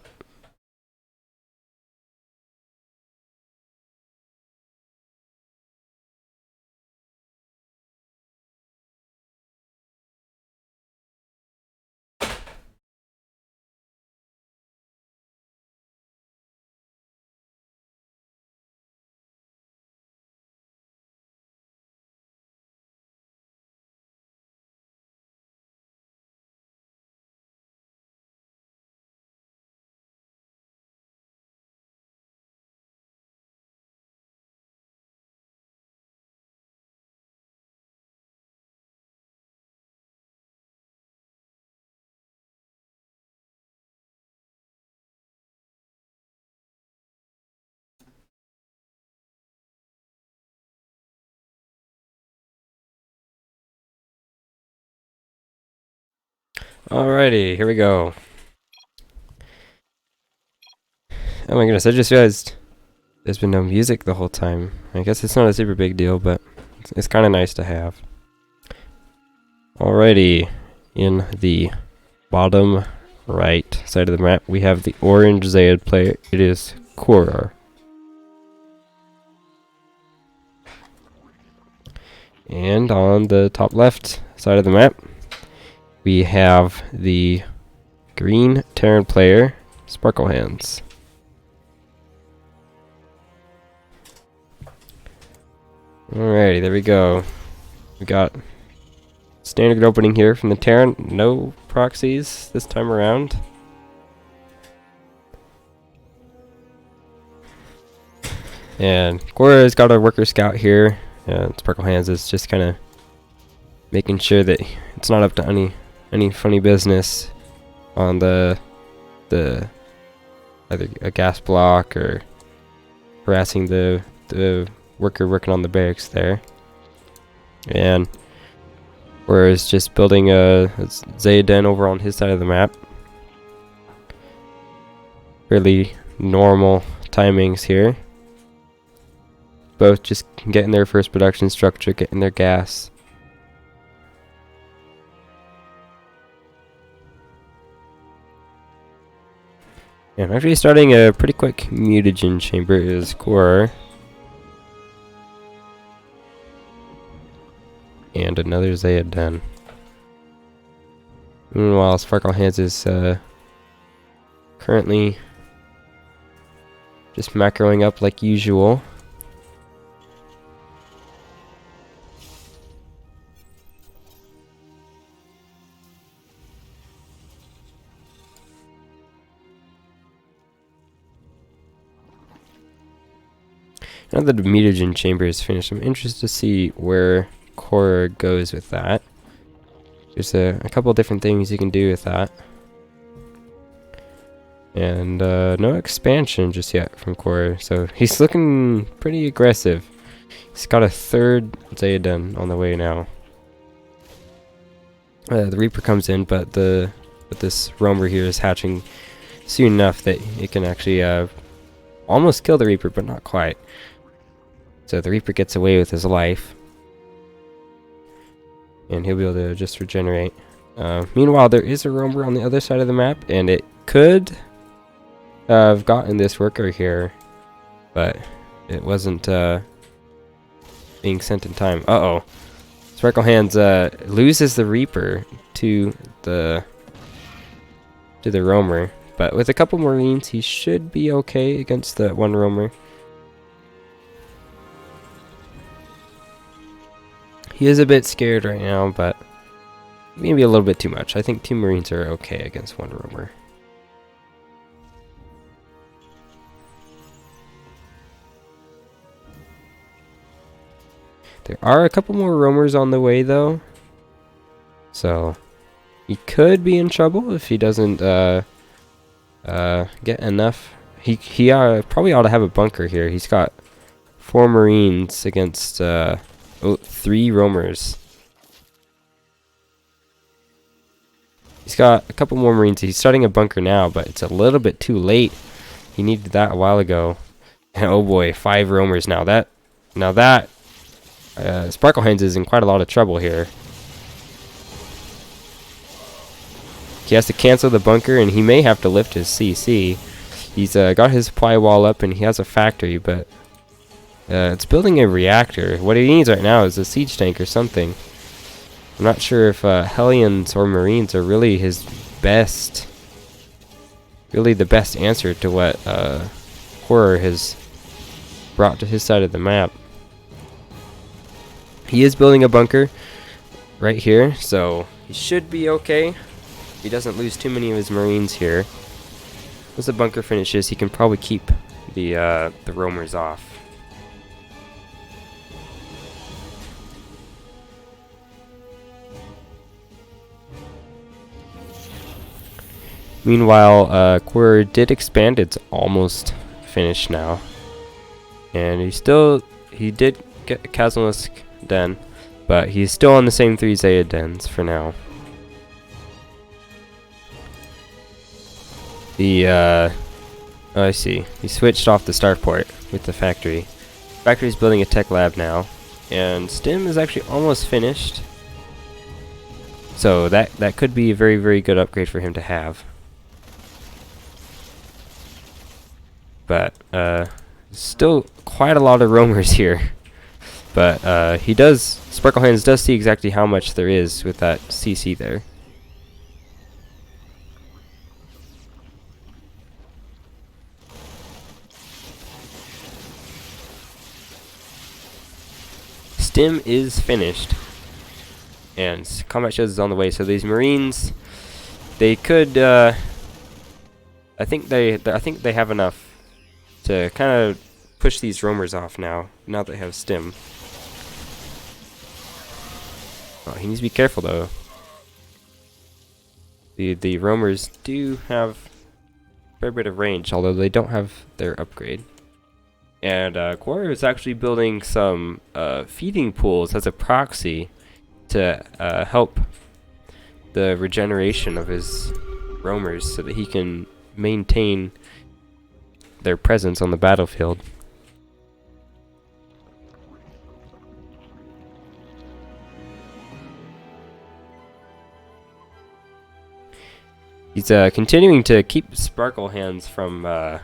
Alrighty, here we go. Oh my goodness, I just realized there's been no music the whole time. I guess it's not a super big deal, but it's kind of nice to have. Alrighty, in the bottom right side of the map, we have the orange Zayed player. It is Korra. And on the top left side of the map, we have the green Terran player, Sparkle Hands. Alrighty, there we go. We got standard opening here from the Terran. No proxies this time around. And Korra's got a worker scout here. And Sparkle Hands is just kind of making sure that it's not up to any funny business on the either a gas block or harassing the worker working on the barracks there. And whereas just building a Zayden over on his side of the map. Fairly normal timings here. Both just getting their first production structure, getting their gas. And actually starting a pretty quick mutagen chamber is Korra. And another Zayden. Meanwhile, Sparkle Hands is currently just macroing up like usual. Now that the mutagen chamber is finished, I'm interested to see where Korra goes with that. There's a couple different things you can do with that. And no expansion just yet from Korra, so he's looking pretty aggressive. He's got a third Zayden on the way now. The Reaper comes in, but this Roamer here is hatching soon enough that it can actually almost kill the Reaper, but not quite. So the Reaper gets away with his life. And he'll be able to just regenerate. Meanwhile, there is a Roamer on the other side of the map, and it could have gotten this worker here, but it wasn't being sent in time. Uh-oh. Sparkle Hands loses the Reaper to the Roamer, but with a couple Marines, he should be okay against the one Roamer. He is a bit scared right now, but maybe a little bit too much. I think 2 Marines are okay against one Roamer. There are a couple more Roamers on the way, though. So he could be in trouble if he doesn't get enough. He probably ought to have a bunker here. He's got 4 Marines against 3 Roamers. He's got a couple more Marines. He's starting a bunker now, but it's a little bit too late. He needed that a while ago. And oh boy, 5 Roamers now. That Sparkle Hands is in quite a lot of trouble here. He has to cancel the bunker, and he may have to lift his CC. He's got his supply wall up, and he has a factory, but it's building a reactor. What he needs right now is a siege tank or something. I'm not sure if Hellions or Marines are really his best, really the best answer to what Horror has brought to his side of the map. He is building a bunker right here, so he should be okay. He doesn't lose too many of his Marines here. Once the bunker finishes, he can probably keep the Roamers off. Meanwhile, Quarry did expand. It's almost finished now, and he did get a Chasmalisk Den, but he's still on the same 3 Zayed dens for now. I see. He switched off the starport with the factory. Factory's building a tech lab now, and Stim is actually almost finished. So that could be a very, very good upgrade for him to have. but still quite a lot of roamers here. But Sparkle Hands does see exactly how much there is with that CC there. Stim is finished, and combat shows is on the way. So these Marines, they could, I think they have enough to kind of push these roamers off now. Now that they have Stim. Oh, he needs to be careful though. The roamers do have a fair bit of range, although they don't have their upgrade. And Quora is actually building some feeding pools as a proxy to help the regeneration of his roamers so that he can maintain their presence on the battlefield. He's continuing to keep Sparkle Hands from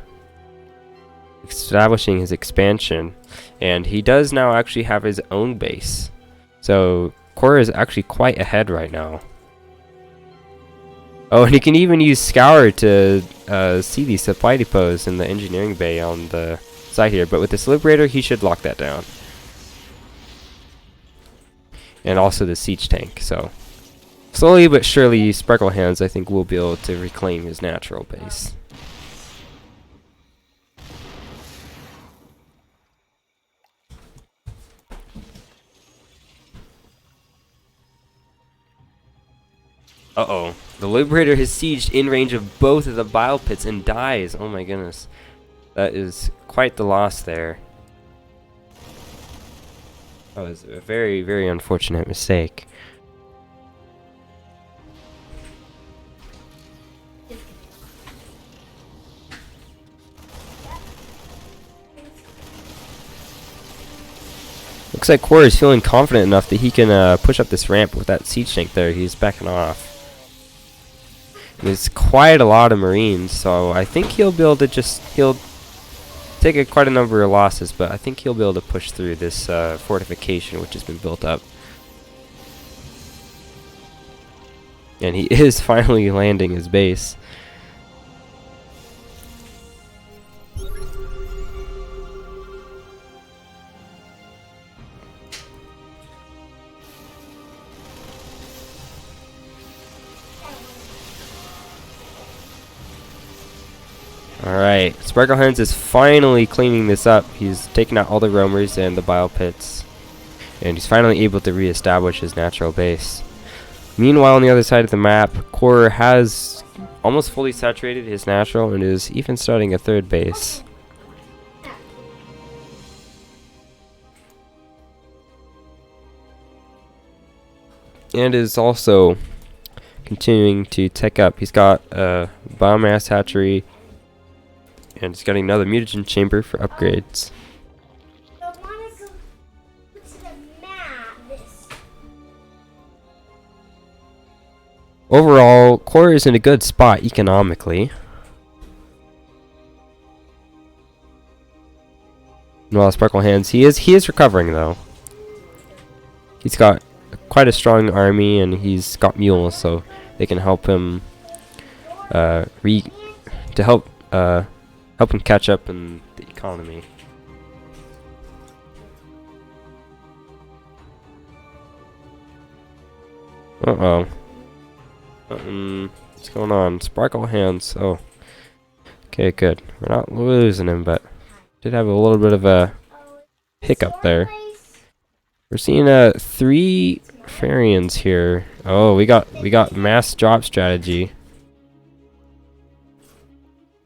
establishing his expansion, and he does now actually have his own base. So Quora is actually quite ahead right now. Oh, and he can even use Scour to see these supply depots in the engineering bay on the side here, but with this Liberator he should lock that down. And also the siege tank, so slowly but surely Sparkle Hands I think will be able to reclaim his natural base. Uh-oh. The Liberator has sieged in range of both of the bile pits and dies. Oh my goodness. That is quite the loss there. That was a very, very unfortunate mistake. Looks like Quora is feeling confident enough that he can push up this ramp with that siege tank there. He's backing off. There's quite a lot of Marines, so I think he'll be able to he'll take quite a number of losses, but I think he'll be able to push through this fortification which has been built up. And he is finally landing his base. Alright, Sparkle Hands is finally cleaning this up. He's taken out all the roamers and the bile pits, and he's finally able to reestablish his natural base. Meanwhile, on the other side of the map, Quora has almost fully saturated his natural and is even starting a third base. And is also continuing to tech up. He's got a biomass hatchery, and he's got another mutagen chamber for upgrades. Overall, Quora is in a good spot economically. Well, Sparkle Hands, he is recovering though. He's got quite a strong army, and he's got mules, so they can help him help him catch up in the economy. Uh-oh. What's going on? Sparkle Hands. Oh. Okay, good. We're not losing him, but did have a little bit of a hiccup there. We're seeing 3 Farians here. Oh, we got mass drop strategy.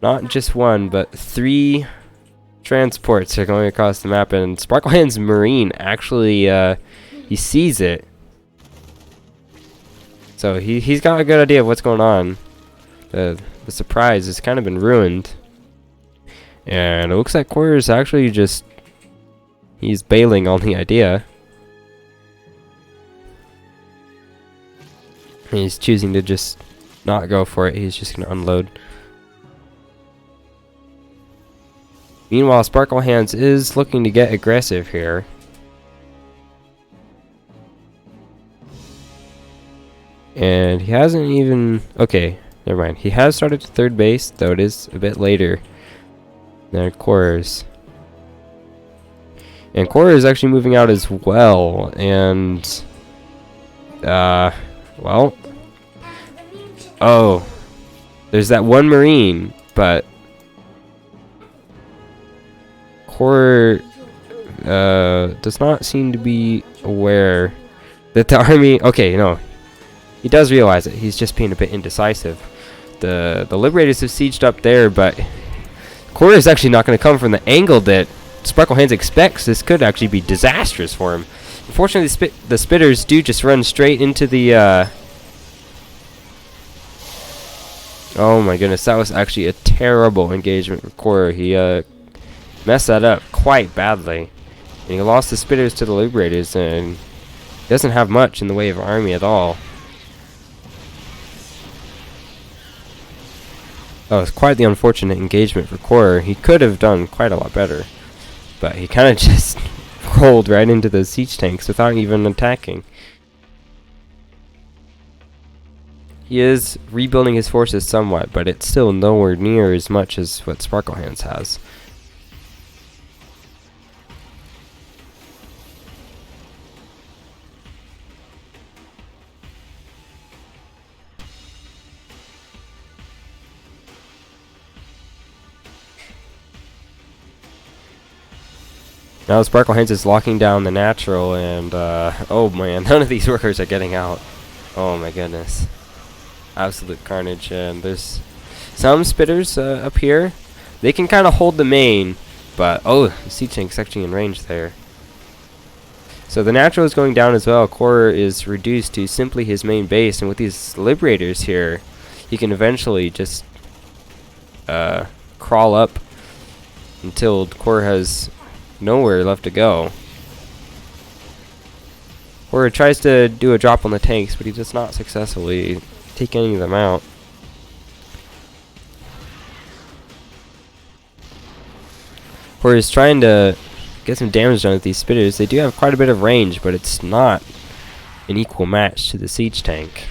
Not just 1, but 3 transports are going across the map, and Sparkle Hands Marine actually he sees it. So he's got a good idea of what's going on. The surprise has kind of been ruined, and it looks like Quora's actually he's bailing on the idea. And he's choosing to just not go for it. He's just gonna unload. Meanwhile, Sparkle Hands is looking to get aggressive here. And he hasn't even... Okay, never mind. He has started to third base, though it is a bit later than Korra's. And Korra is actually moving out as well. And... well... Oh. There's that one Marine, but... Korra does not seem to be aware that the army... Okay, no. He does realize it. He's just being a bit indecisive. The Liberators have sieged up there, but Korra is actually not going to come from the angle that Sparkle Hands expects. This could actually be disastrous for him. Unfortunately, the Spitters do just run straight into the... Oh my goodness, that was actually a terrible engagement for Korra. He messed that up quite badly. And he lost the Spitters to the Liberators, and he doesn't have much in the way of army at all. That was quite the unfortunate engagement for Korra. He could have done quite a lot better. But he kind of just rolled right into those siege tanks without even attacking. He is rebuilding his forces somewhat, but it's still nowhere near as much as what Sparkle Hands has. Now Sparkle Hands is locking down the natural, and oh man, none of these workers are getting out. Oh my goodness. Absolute carnage. And there's some Spitters up here. They can kind of hold the main, but oh, the siege tank's actually in range there. So the natural is going down as well. Korra is reduced to simply his main base, and with these Liberators here, he can eventually just crawl up until Korra has nowhere left to go. Korra tries to do a drop on the tanks, but he does not successfully take any of them out. Korra is trying to get some damage done with these Spitters. They do have quite a bit of range, but it's not an equal match to the siege tank.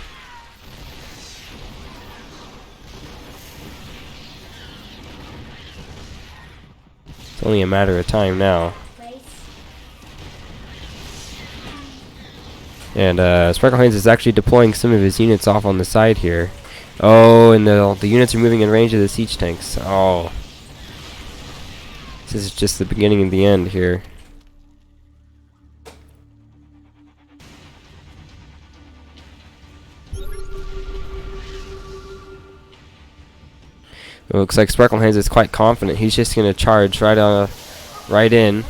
It's only a matter of time now. And Sparkle Hands is actually deploying some of his units off on the side here. Oh, and the units are moving in range of the siege tanks. Oh. This is just the beginning of the end here. It looks like Sparkle Hands is quite confident. He's just going to charge right in.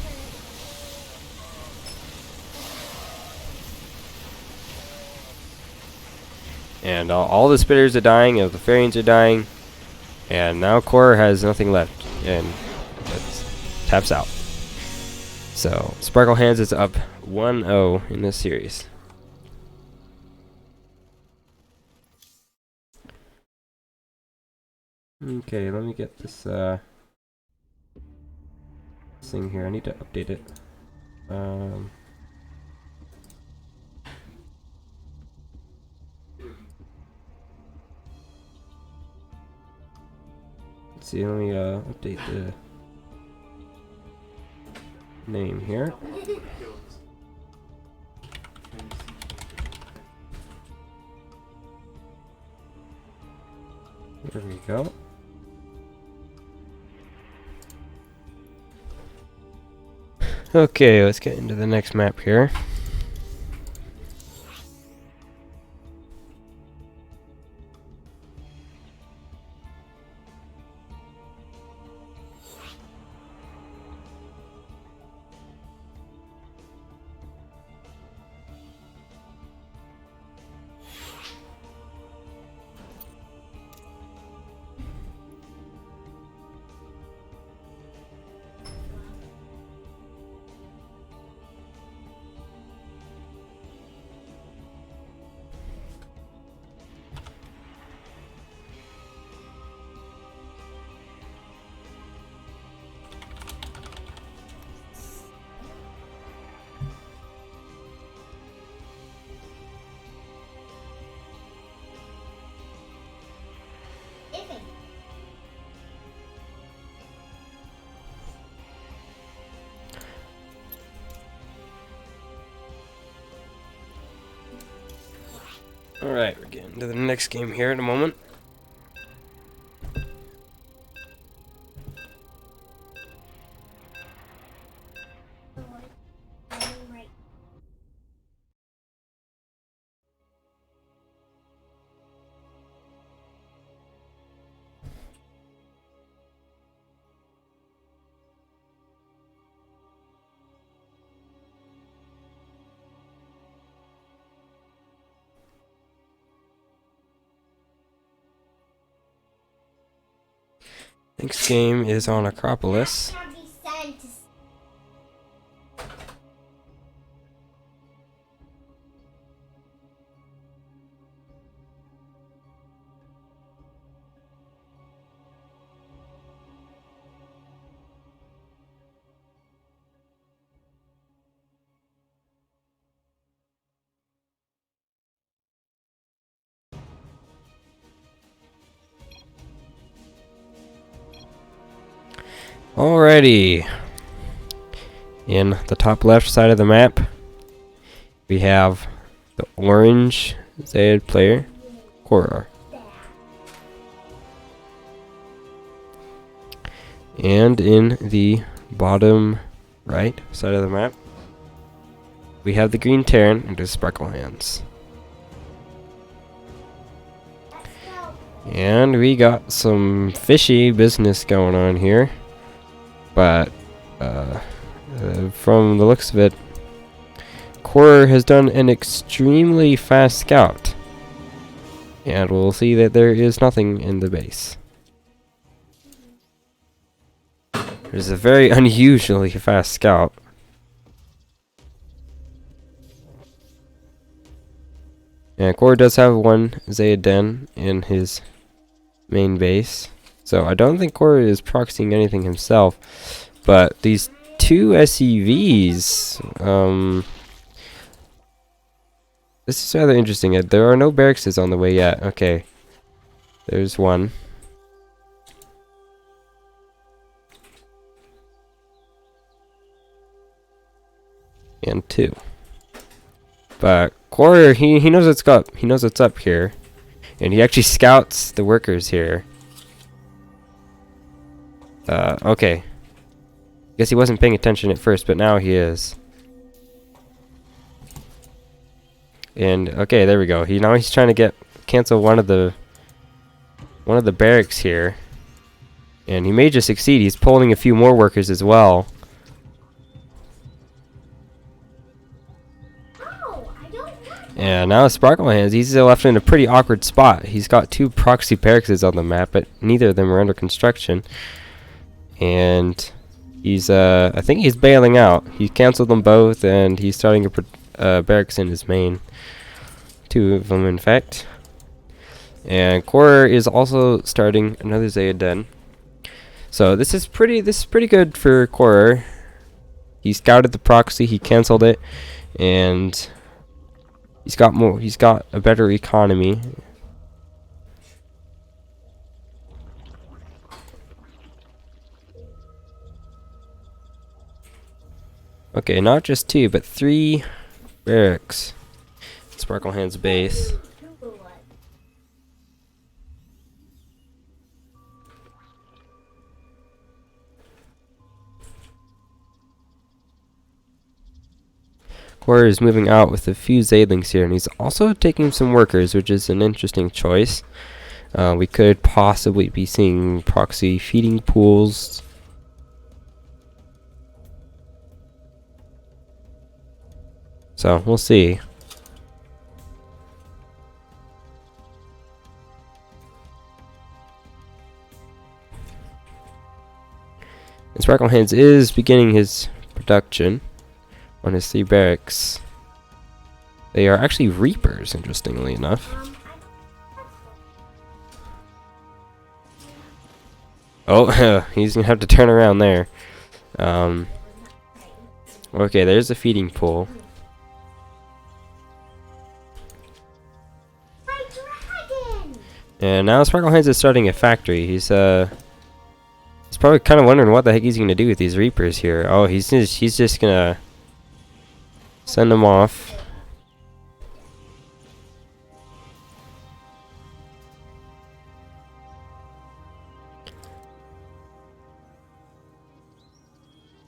And all the Spitters are dying, the Farians are dying, and now Korra has nothing left, and taps out. So Sparkle Hands is up 1-0 in this series. Okay, let me get this thing here. I need to update it. Let's see, let me update the name here. There we go. Okay, let's get into the next map here. Alright, we're getting to the next game here in a moment. Next game is on Acropolis. Alrighty. In the top left side of the map, we have the orange Zayed player, Korra. And in the bottom right side of the map, we have the green Terran and his sparkle hands. And we got some fishy business going on here. But from the looks of it, Korra has done an extremely fast scout. And we'll see that there is nothing in the base. There's a very unusually fast scout. And Korra does have one Zayden in his main base. So I don't think Korra is proxying anything himself. But these two SCVs, this is rather interesting. There are no barracks on the way yet. Okay. There's one. And two. But Korra, he knows what's up here. And he actually scouts the workers here. Okay. Guess he wasn't paying attention at first, but now he is. And okay, there we go. Now he's trying to cancel one of the barracks here. And he may just succeed. He's pulling a few more workers as well. And now Sparkle Hands, he's left in a pretty awkward spot. He's got two proxy barracks on the map, but neither of them are under construction. And he's, I think he's bailing out. He canceled them both, and he's starting a barracks in his main. Two of them, in fact. And Korra is also starting another Zayden. So this is pretty good for Korra. He scouted the proxy, he canceled it, and he's got a better economy. Okay, not just two, but three barracks. Sparkle Hand's base. Korra is moving out with a few Zaylings here, and he's also taking some workers, which is an interesting choice. We could possibly be seeing proxy feeding pools. So, we'll see. And Sparkle Hands is beginning his production on his three barracks. They are actually Reapers, interestingly enough. Oh, he's gonna have to turn around there. Okay, there's the feeding pool. And now Sparkle Hands is starting a factory. He's probably kind of wondering what the heck he's gonna do with these Reapers here. Oh, he's just gonna send them off.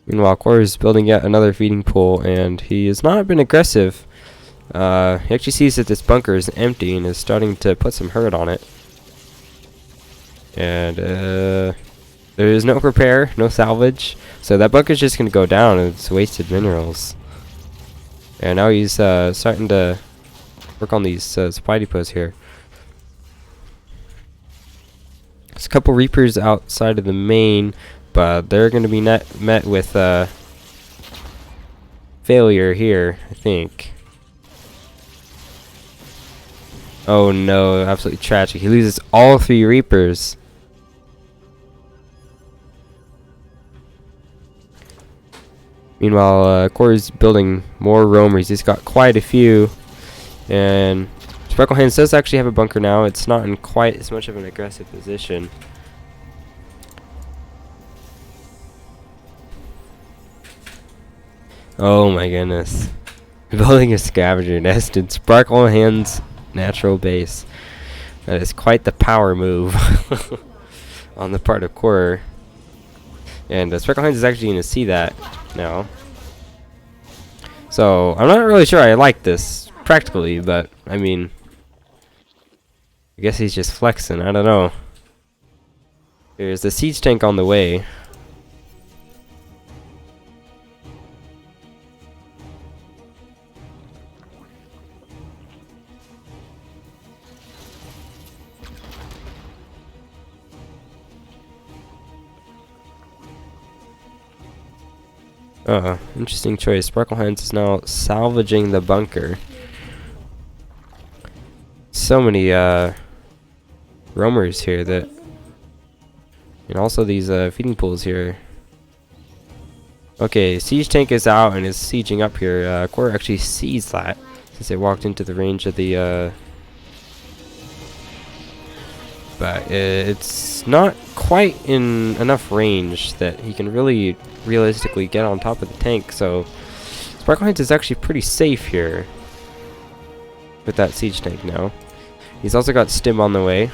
Meanwhile, Core is building yet another feeding pool, and he has not been aggressive. He actually sees that this bunker is empty and is starting to put some hurt on it. And there is no repair, no salvage, so that bunker is just going to go down, and it's wasted minerals. And now he's starting to work on these supply depots here. There's a couple Reapers outside of the main, but they're going to be met with failure here, I think. Oh no, absolutely tragic. He loses all 3 Reapers. Meanwhile, Core is building more roamers. He's got quite a few. And Sparklehands does actually have a bunker now. It's not in quite as much of an aggressive position. Oh my goodness. Building a scavenger nest in Sparklehand's natural base. That is quite the power move on the part of Core. And Sparklehands is actually going to see that now. So, I'm not really sure I like this practically, but, I mean, I guess he's just flexing, I don't know. There's the siege tank on the way. Interesting choice. Sparklehands is now salvaging the bunker. So many roamers here that, and also these feeding pools here. Okay, siege tank is out and is sieging up here. Core actually sees that since it walked into the range of the but it's not quite in enough range that he can really realistically get on top of the tank, so Sparklehands is actually pretty safe here with that siege tank now. He's also got stim on the way.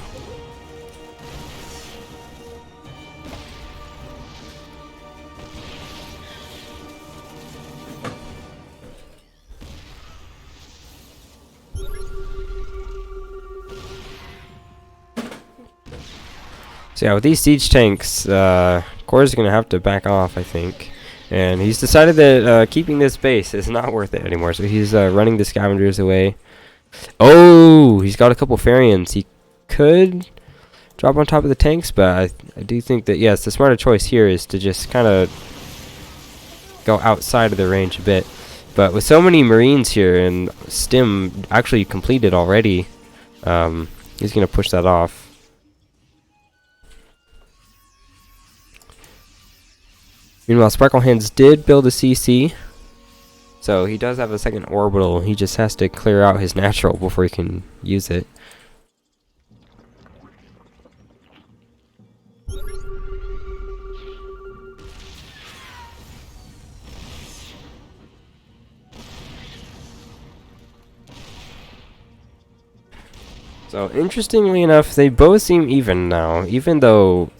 So yeah, with these siege tanks, Core is going to have to back off, I think. And he's decided that keeping this base is not worth it anymore, so he's running the scavengers away. Oh, he's got a couple Farians. He could drop on top of the tanks, but I do think that, yes, the smarter choice here is to just kind of go outside of the range a bit. But with so many Marines here and stim actually completed already, he's going to push that off. Meanwhile, Sparklehands did build a CC, so he does have a second orbital. He just has to clear out his natural before he can use it. So, interestingly enough, they both seem even now, even though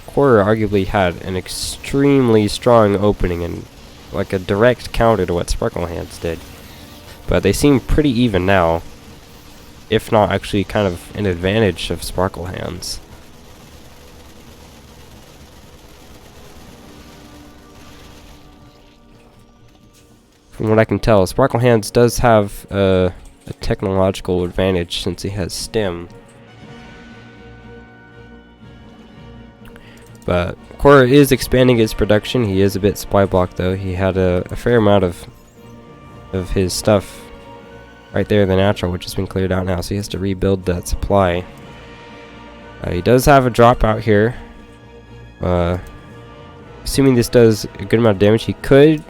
Core arguably had an extremely strong opening and like a direct counter to what Sparklehands did. But they seem pretty even now, if not actually kind of an advantage of Sparklehands. From what I can tell, Sparklehands does have a technological advantage since he has stim. But Core is expanding his production. He is a bit supply blocked though. He had a fair amount of his stuff right there in the natural, which has been cleared out now, so he has to rebuild that supply. He does have a drop out here. Assuming this does a good amount of damage, he could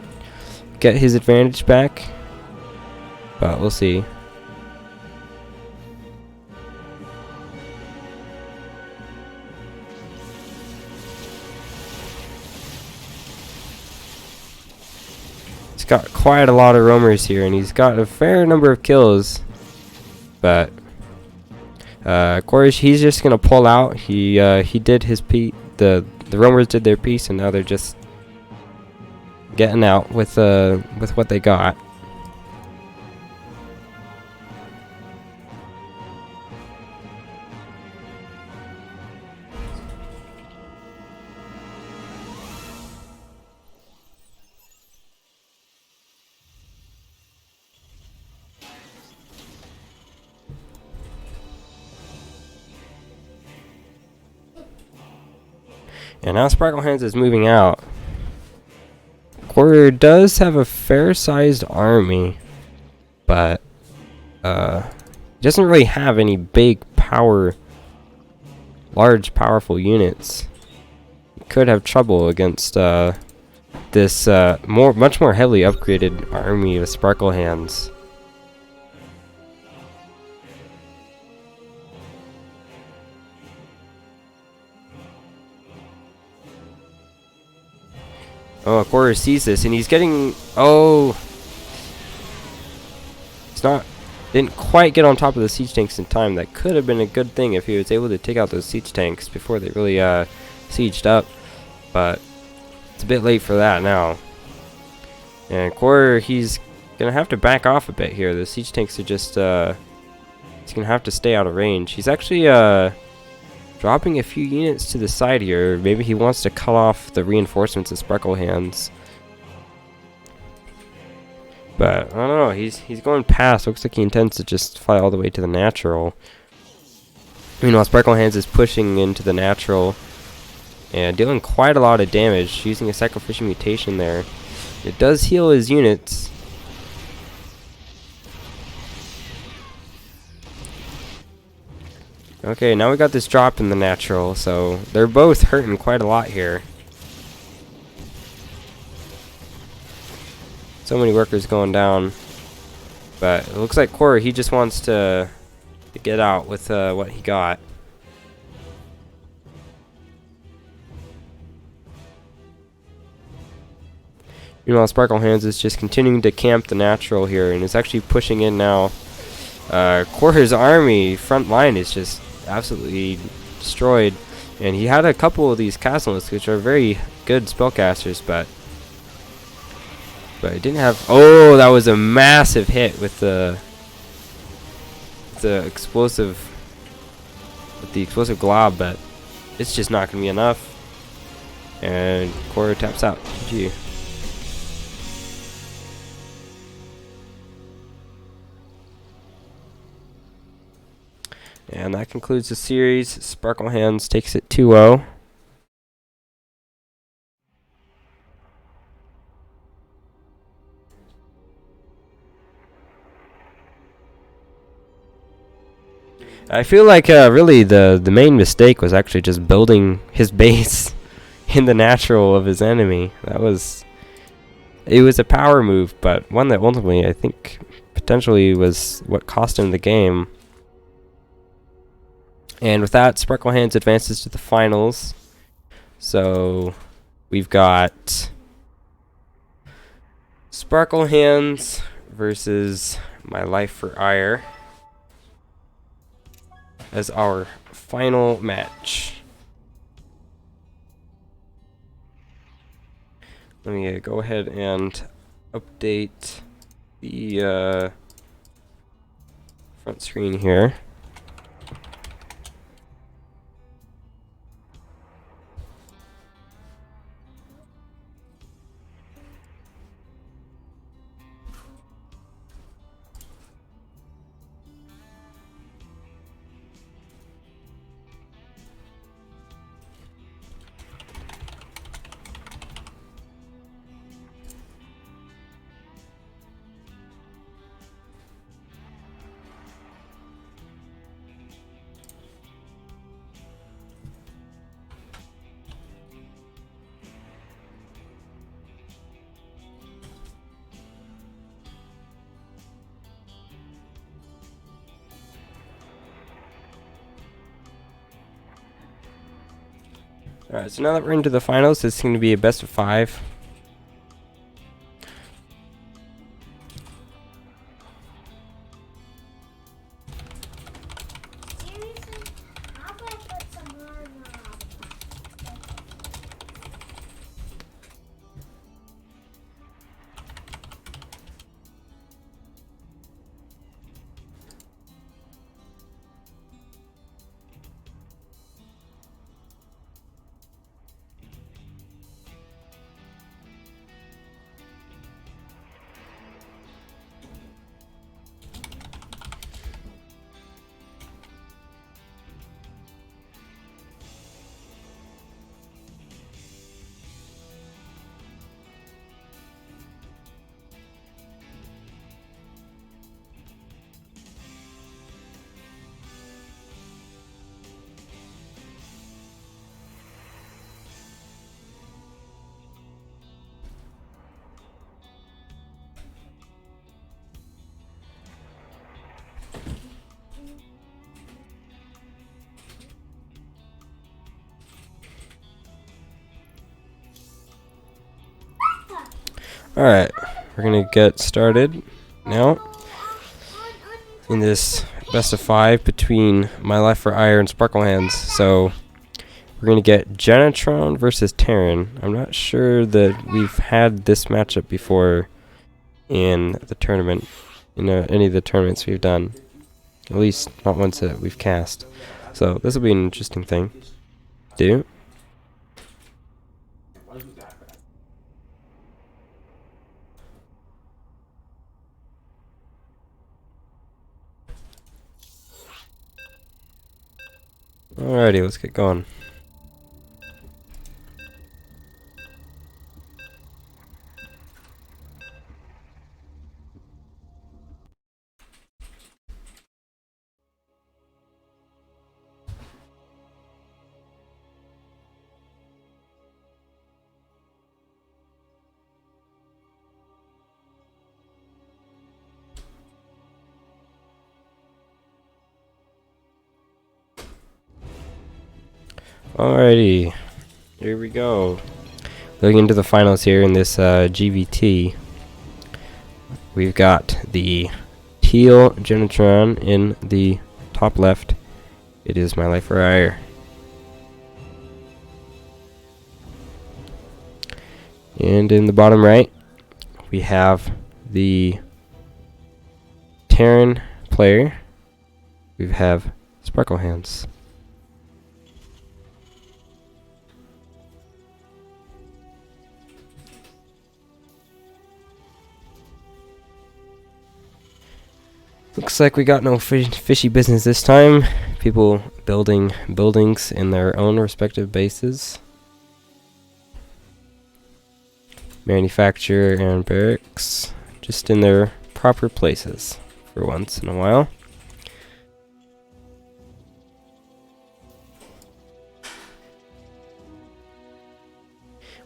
get his advantage back, but we'll see. He's got quite a lot of roamers here, and he's got a fair number of kills. But Core, he's just gonna pull out. He did his piece. The roamers did their piece, and now they're just getting out with what they got. And now Sparkle Hands is moving out. Quarter does have a fair-sized army, but he doesn't really have any big large powerful units. He could have trouble against this much more heavily upgraded army of Sparkle Hands. Oh, Quarter sees this, and he's getting... Oh! Didn't quite get on top of the siege tanks in time. That could have been a good thing if he was able to take out those siege tanks before they really sieged up. But it's a bit late for that now. And Quarter, he's going to have to back off a bit here. The siege tanks are just... he's going to have to stay out of range. He's actually... dropping a few units to the side here. Maybe he wants to cut off the reinforcements of Sparkle Hands. But, I don't know. He's going past. Looks like he intends to just fly all the way to the natural. Meanwhile, Sparkle Hands is pushing into the natural and dealing quite a lot of damage, using a sacrificial mutation there. It does heal his units. Okay, now we got this drop in the natural, so they're both hurting quite a lot here. So many workers going down. But it looks like Quarter, he just wants to get out with what he got. Meanwhile, Sparkle Hands is just continuing to camp the natural here, and is actually pushing in now. Quarter's army front line is just absolutely destroyed, and he had a couple of these castles which are very good spellcasters, but he didn't have... Oh, that was a massive hit with the explosive glob, but it's just not gonna be enough, and Quarter taps out. GG. And that concludes the series. Sparkle Hands takes it 2-0. I feel like really the main mistake was actually just building his base in the natural of his enemy. It was a power move, but one that ultimately I think potentially was what cost him the game. And with that, Sparkle Hands advances to the finals. So we've got Sparkle Hands versus My Life for Ire as our final match. Let me go ahead and update the front screen here. Alright, so now that we're into the finals, this is going to be a best of 5. Alright, we're gonna get started now in this best of 5 between My Life for Ire and Sparkle Hands. So we're gonna get Genetron versus Terran. I'm not sure that we've had this matchup before in the tournament, in any of the tournaments we've done. At least not ones that we've cast. So this will be an interesting thing to do. Alrighty, let's get going. Alrighty, here we go. Looking into the finals here in this GVT. We've got the teal Genetron in the top left. It is My Life for Ire. And in the bottom right, we have the Terran player. We have Sparkle Hands. Looks like we got no fishy business this time. People building buildings in their own respective bases. Manufacturer and barracks just in their proper places for once in a while.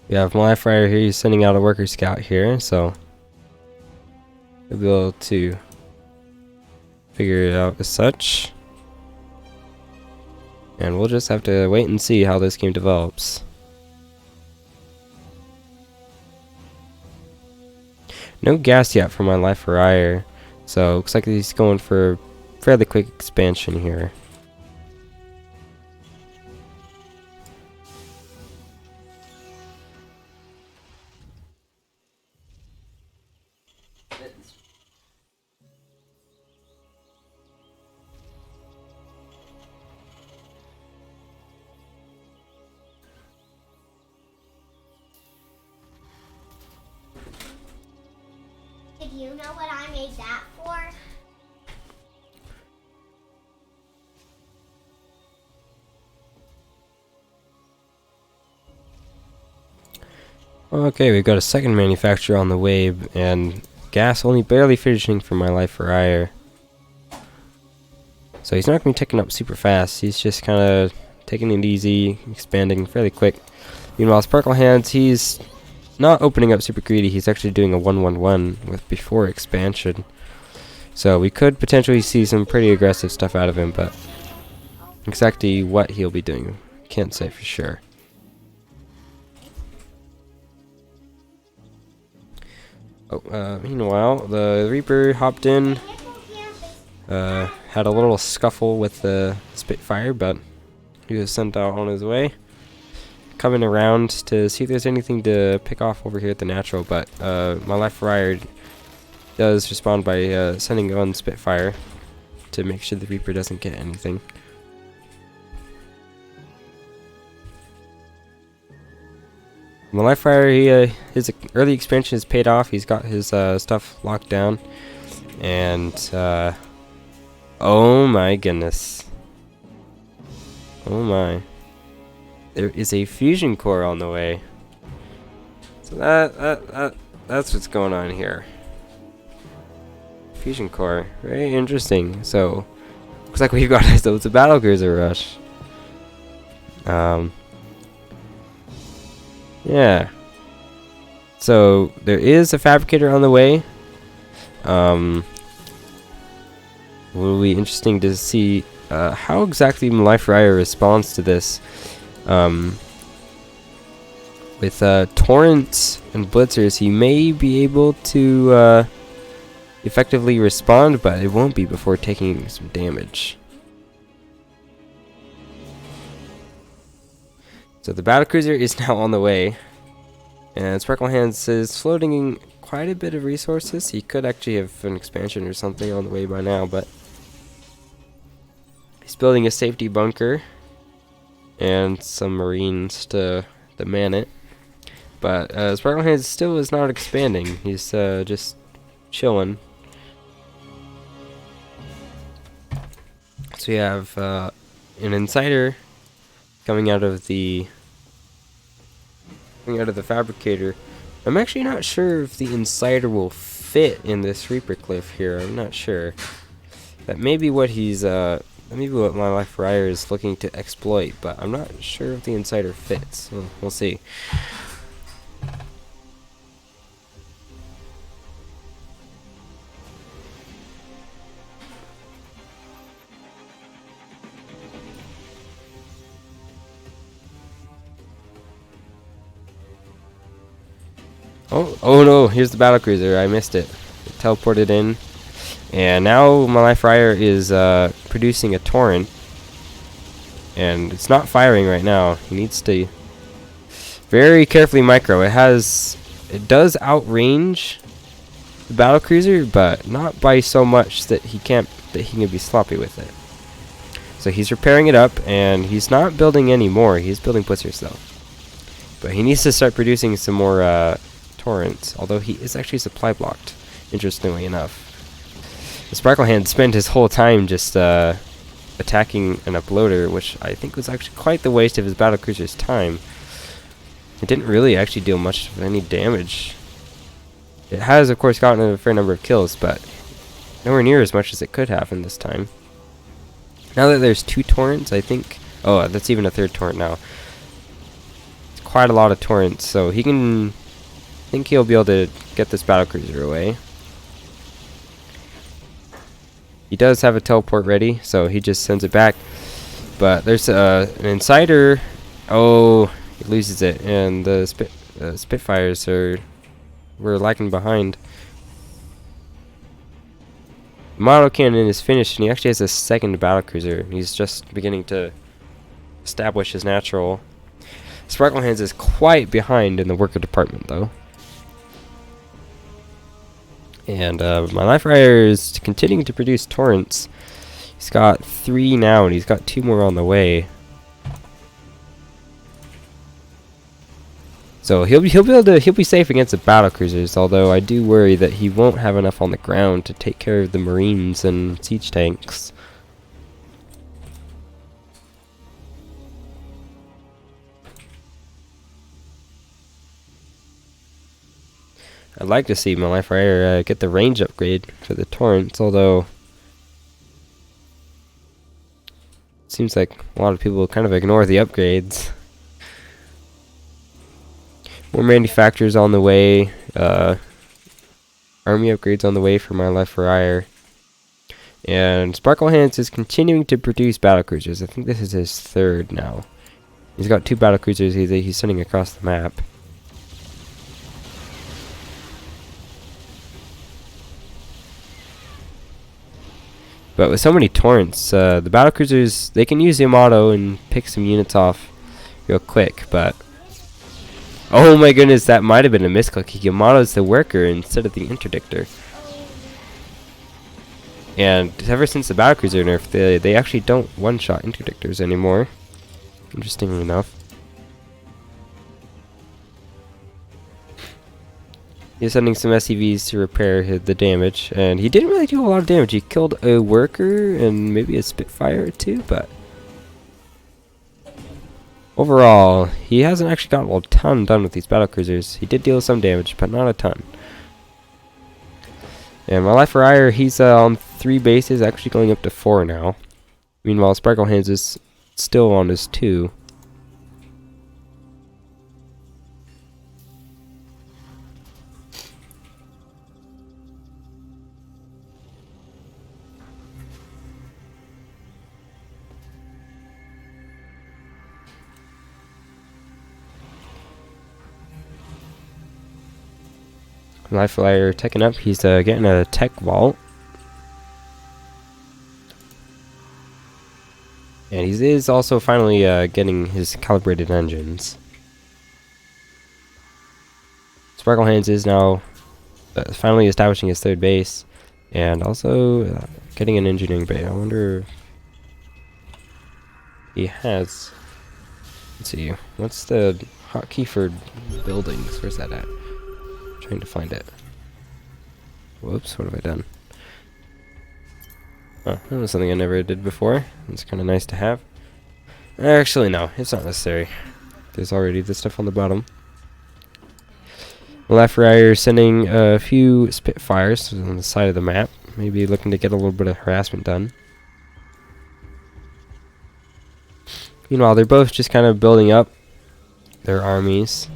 We have My Life for Ire here. He's sending out a worker scout here, so we'll be able to figure it out as such, and we'll just have to wait and see how this game develops. No gas yet for My Life for Ire, so looks like he's going for fairly quick expansion here. Do you know what I made that for? Okay, we've got a second manufacturer on the way, and gas only barely finishing for My Life for Ire. So he's not going to be taking up super fast. He's just kind of taking it easy, expanding fairly quick. Meanwhile, Sparkle Hands, he's not opening up super greedy. He's actually doing a 1-1-1 with before expansion. So we could potentially see some pretty aggressive stuff out of him, but exactly what he'll be doing, can't say for sure. Meanwhile, the Reaper hopped in, had a little scuffle with the Spitfire, but he was sent out on his way. Coming around to see if there's anything to pick off over here at the natural, but My Life for Ire does respond by sending on Spitfire to make sure the Reaper doesn't get anything. My Life for Ire, his early expansion has paid off. He's got his stuff locked down, and oh my goodness, oh my. There is a fusion core on the way. So that's what's going on here. Fusion core, very interesting. So looks like we've got ourselves a battle cruiser rush. Yeah. So there is a fabricator on the way. Will be interesting to see how exactly My Life for Ire responds to this. With torrents and blitzers, he may be able to effectively respond, but it won't be before taking some damage. So the battlecruiser is now on the way, and Sparkle Hands is floating quite a bit of resources. He could actually have an expansion or something on the way by now, but he's building a safety bunker and some marines to man it. But Sparkle Hands still is not expanding. He's just chilling. So we have an insider coming out of the fabricator. I'm actually not sure if the insider will fit in this Reaper Cliff here. I'm not sure. That may be what he's maybe what my life Ryer is looking to exploit, but I'm not sure if the insider fits. We'll see. Oh no, here's the battlecruiser. I missed it. It teleported in. And now my life Ryer is producing a torrent. And it's not firing right now. He needs to very carefully micro. It does outrange the battlecruiser, but not by so much that he can be sloppy with it. So he's repairing it up, and he's not building any more. He's building blitzers though. But he needs to start producing some more torrents, although he is actually supply blocked, interestingly enough. The Sparkle Hand spent his whole time just attacking an uploader, which I think was actually quite the waste of his battlecruiser's time. It didn't really actually deal much of any damage. It has, of course, gotten a fair number of kills, but nowhere near as much as it could have in this time. Now that there's 2 torrents, I think... Oh, that's even a 3rd torrent now. It's quite a lot of torrents, so he can... I think he'll be able to get this battlecruiser away. He does have a teleport ready, so he just sends it back. But there's an insider. Oh, he loses it, and the Spitfires were lagging behind. The model cannon is finished, and he actually has a 2nd battlecruiser. He's just beginning to establish his natural. Sparkle Hands is quite behind in the worker department, though. And my life Ryer is continuing to produce torrents. He's got 3 now, and he's got 2 more on the way. So he'll be safe against the battlecruisers. Although I do worry that he won't have enough on the ground to take care of the marines and siege tanks. I'd like to see my life Ryer get the range upgrade for the torrents, although it seems like a lot of people kind of ignore the upgrades. More manufacturers on the way, army upgrades on the way for my life Ryer. And Sparkle Hands is continuing to produce battlecruisers. I think this is his 3rd now. He's got 2 battlecruisers he's sending across the map. But with so many torrents, the battlecruisers, they can use the Yamato and pick some units off real quick, but... Oh my goodness, that might have been a misclick. Yamato's the worker instead of the interdictor. And ever since the battlecruiser nerf, they actually don't one-shot interdictors anymore. Interestingly enough. He's sending some SCVs to repair the damage, and he didn't really do a lot of damage. He killed a worker and maybe a Spitfire or 2, but overall, he hasn't actually gotten a ton done with these battlecruisers. He did deal some damage, but not a ton. And my life Ryer, he's on 3 bases, actually going up to 4 now. Meanwhile, Sparkle Hands is still on his 2. Life Flyer teching up. He's getting a tech vault. And he is also finally getting his calibrated engines. Sparkle Hands is now finally establishing his third base. And also getting an engineering bay. I wonder if he has... Let's see. What's the hotkey for buildings? Where's that at? Trying to find it. Whoops, what have I done? Oh, that was something I never did before. It's kind of nice to have. Actually, no, it's not necessary. There's already the stuff on the bottom. Left Rider sending a few Spitfires on the side of the map. Maybe looking to get a little bit of harassment done. Meanwhile, they're both just kind of building up their armies.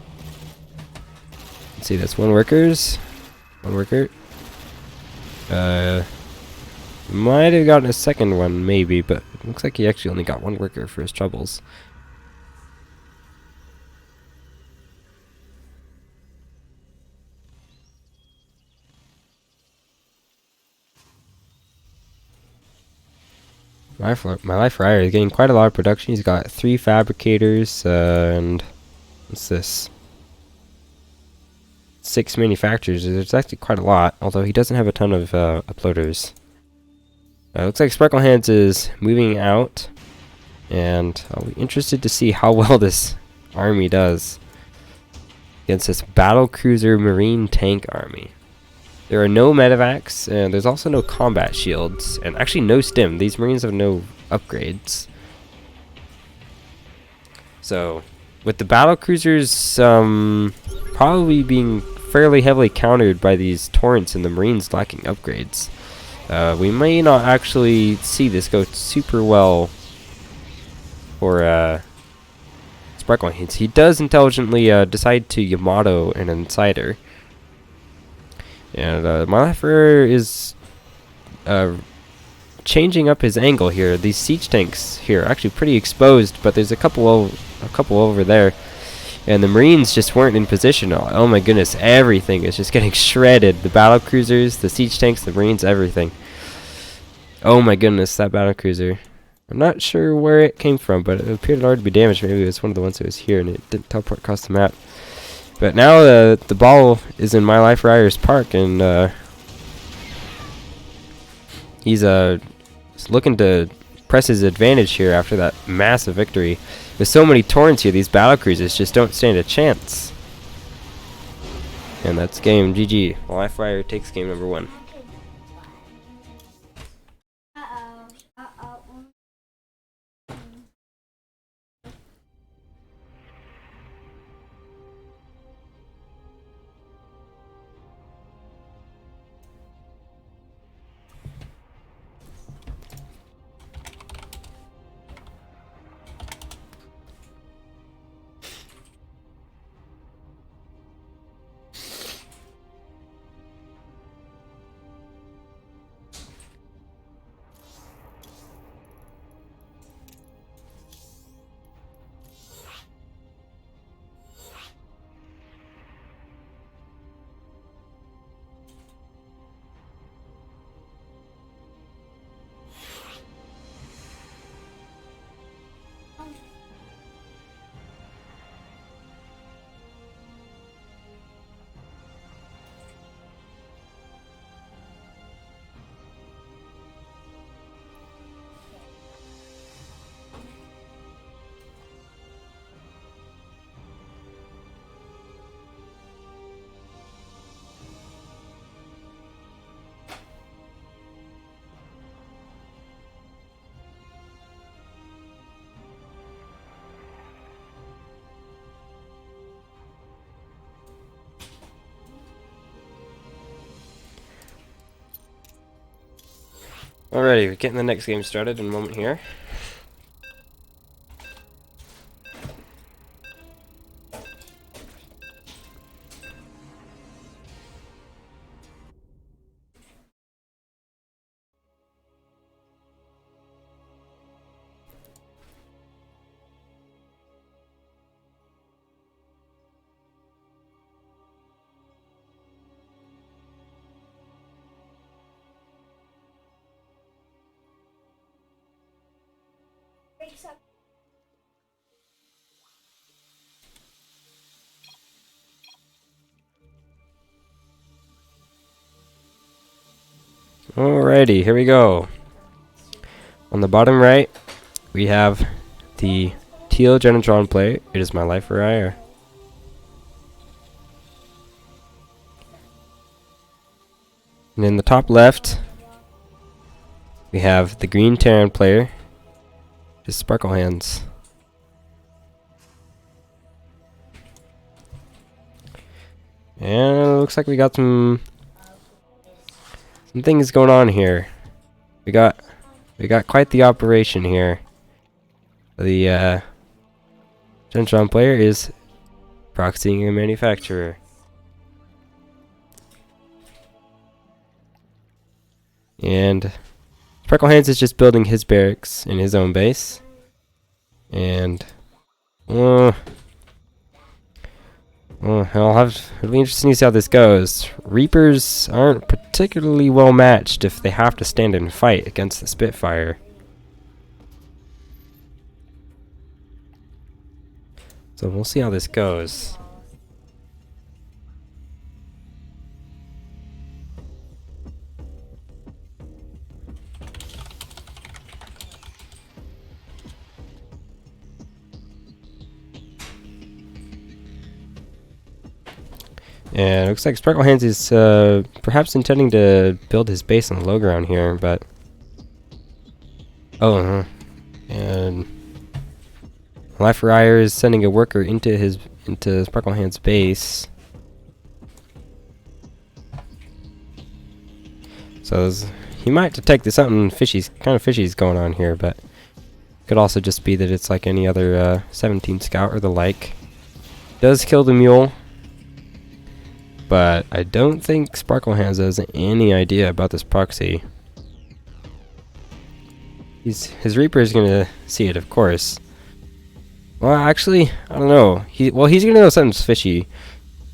Let's see, that's one worker. Might have gotten a second one, maybe, but it looks like he actually only got one worker for his troubles. My Life Rider is getting quite a lot of production. He's got 3 fabricators, and what's this? 6 manufacturers. There's actually quite a lot, although he doesn't have a ton of uploaders. Looks like Sparkle Hands is moving out, and I'll be interested to see how well this army does against this battle cruiser marine tank army. There are no medevacs, and there's also no combat shields, and actually no stim. These marines have no upgrades. So, with the battle cruisers probably being fairly heavily countered by these torrents and the marines lacking upgrades, we may not actually see this go super well for Sparkle Hands. He does intelligently decide to Yamato an Insider. And my Leffer is changing up his angle here. These siege tanks here are actually pretty exposed, but there's a couple over there. And the Marines just weren't in position. Oh my goodness, everything is just getting shredded. The battle cruisers, the siege tanks, the Marines, everything. Oh my goodness, that battle cruiser. I'm not sure where it came from, but it appeared already to be damaged. Maybe it was one of the ones that was here and it didn't teleport across the map. But now the ball is in My Life Rider's park, and he's looking to press his advantage here after that massive victory. With so many torrents here, these battle cruisers just don't stand a chance. And that's game GG. My Life Rider takes game number 1. Alrighty, we're getting the next game started in a moment here. Alrighty, here we go. On the bottom right, we have the teal Genetron plate. It is my life for ire. And in the top left, we have the green Terran player. Just Sparkle Hands. And it looks like we got some things going on here. We got quite the operation here. The Genetron player is proxying a manufacturer. And Sparkle Hands is just building his barracks in his own base. And it'll be interesting to see how this goes. Reapers aren't particularly well matched if they have to stand and fight against the Spitfire. So we'll see how this goes. And it looks like Sparkle Hands is perhaps intending to build his base on the low ground here, but and Life for Ire is sending a worker into Sparkle Hands' base. So he might detect that something kind of fishy is going on here, but it could also just be that it's like any other 17 scout or the like. Does kill the mule. But I don't think Sparkle Hands has any idea about this proxy. His Reaper is gonna see it, of course. Well, actually, I don't know. He's gonna know something's fishy.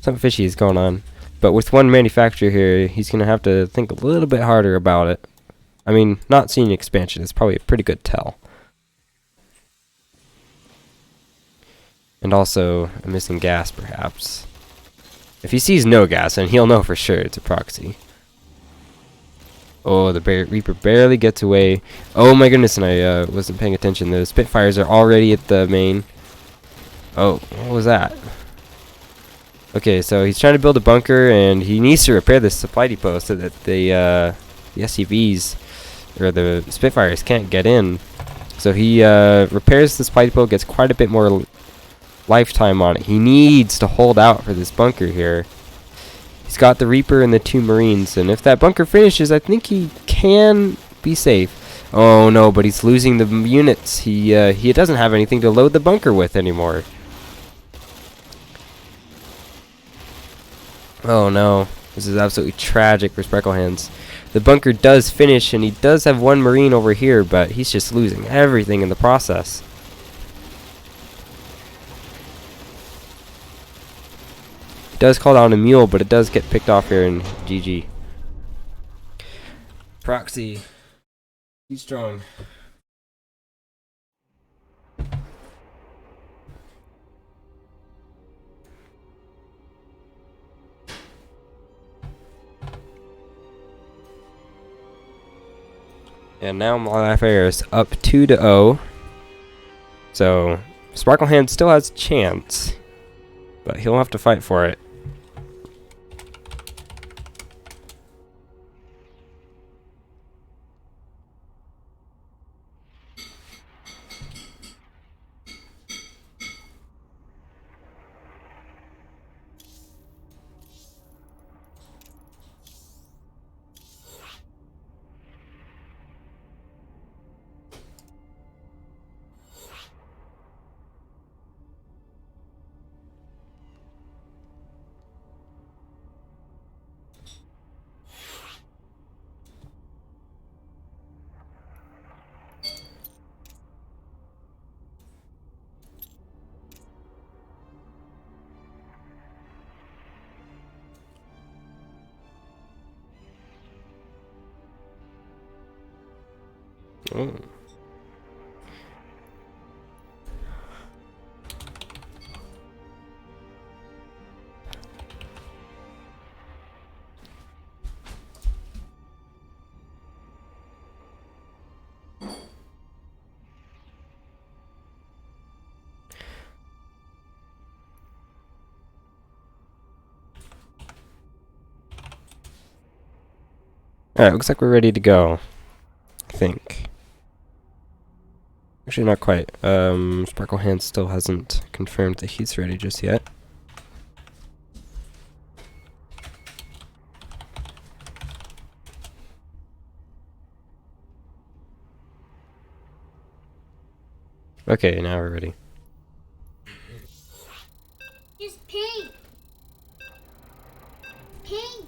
Something fishy is going on. But with one manufacturer here, he's gonna have to think a little bit harder about it. I mean, not seeing expansion is probably a pretty good tell. And also a missing gas, perhaps. If he sees no gas, then he'll know for sure it's a proxy. Oh, the Reaper barely gets away. Oh my goodness, and I wasn't paying attention. The Spitfires are already at the main. Oh, what was that? Okay, so he's trying to build a bunker, and he needs to repair this supply depot so that the SCVs, or the Spitfires, can't get in. So he repairs the supply depot, gets quite a bit more lifetime on it. He needs to hold out for this bunker here. He's got the Reaper and the 2 Marines, and if that bunker finishes, I think he can be safe. Oh no, but he's losing the units. He doesn't have anything to load the bunker with anymore. Oh no, this is absolutely tragic for Sparkle Hands. The bunker does finish, and he does have 1 Marine over here, but he's just losing everything in the process. Does call down a mule, but it does get picked off here in GG. Proxy. He's strong. And now my life air is up 2-0. So Sparkle Hand still has a chance, but he'll have to fight for it. Oh. Alright, looks like we're ready to go. I think. Actually, not quite. Sparkle Hand still hasn't confirmed that he's ready just yet. Okay, now we're ready. It's pink. Pink.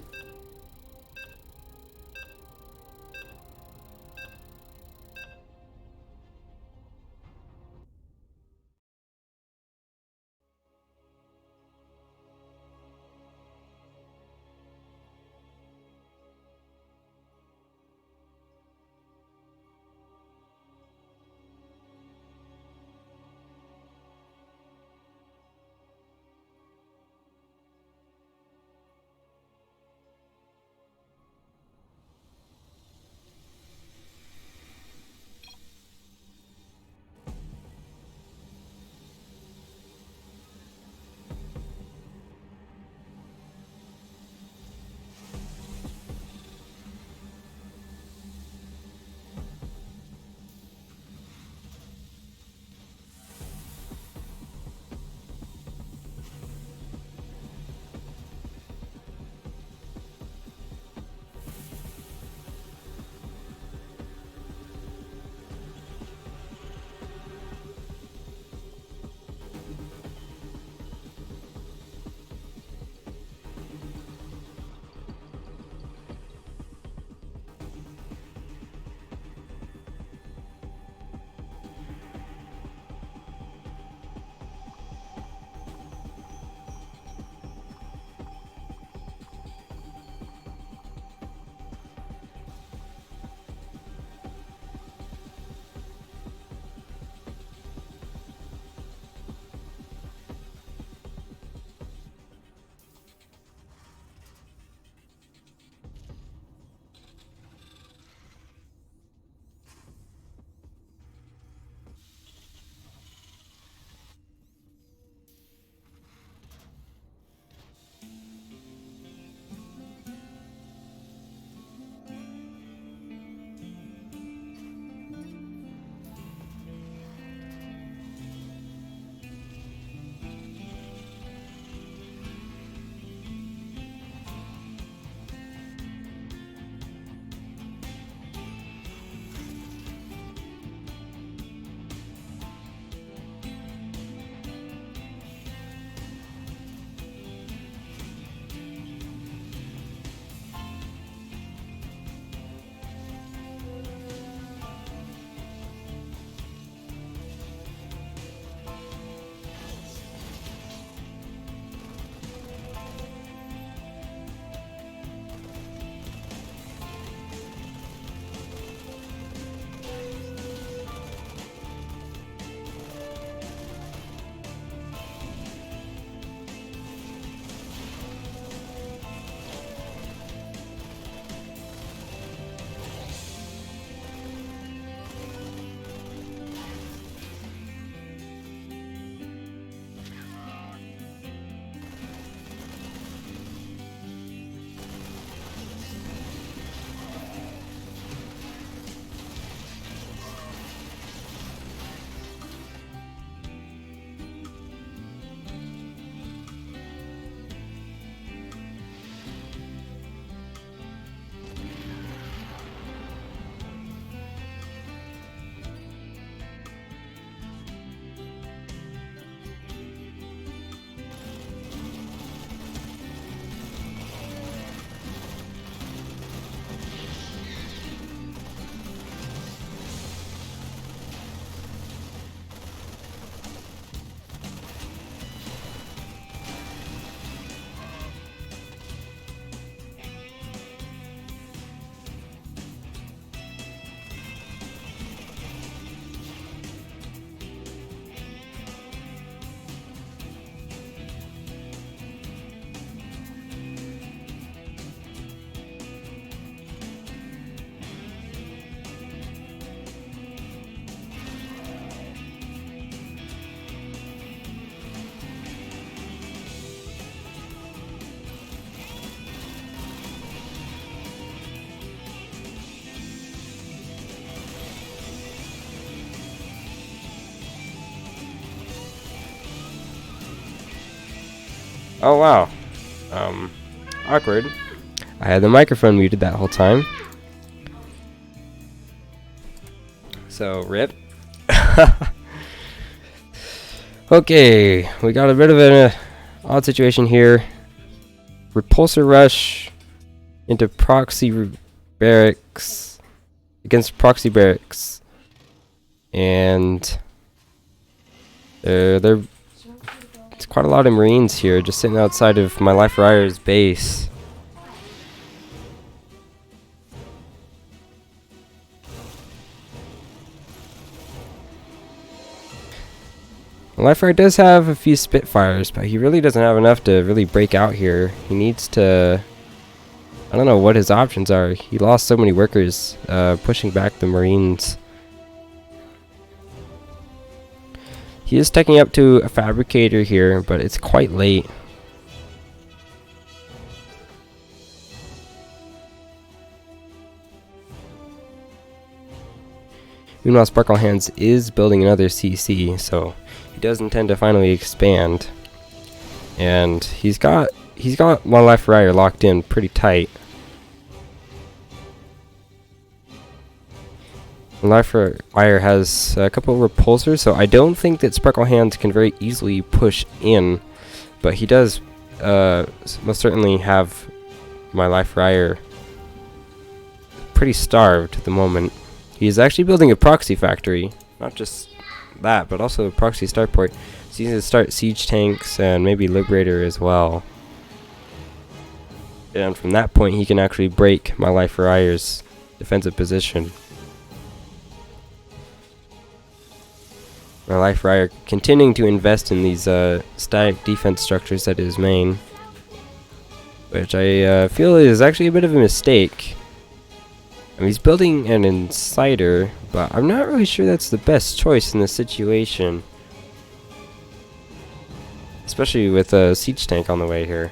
Oh wow. Awkward. I had the microphone muted that whole time. So, rip. Okay, we got a bit of an odd situation here. Repulsor rush into proxy barracks against proxy barracks, and there's quite a lot of Marines here just sitting outside of my Life Rider's base. Life Rider does have a few Spitfires, but he really doesn't have enough to really break out here. He needs to... I don't know what his options are. He lost so many workers pushing back the Marines. He is taking up to a fabricator here, but it's quite late. Meanwhile, Sparkle Hands is building another CC, so he does intend to finally expand. And he's got One Life Rider locked in pretty tight. Life Rider has a couple of repulsors, so I don't think that Sparkle Hands can very easily push in, but he does most certainly have my Life Rider pretty starved at the moment. He's actually building a proxy factory, not just that, but also a proxy starport. So he's going to start siege tanks and maybe Liberator as well. And from that point, he can actually break my Life Rider's defensive position. My Life Rider continuing to invest in these static defense structures at his main, which I feel is actually a bit of a mistake. I mean, he's building an Insider, but I'm not really sure that's the best choice in this situation. Especially with a siege tank on the way here.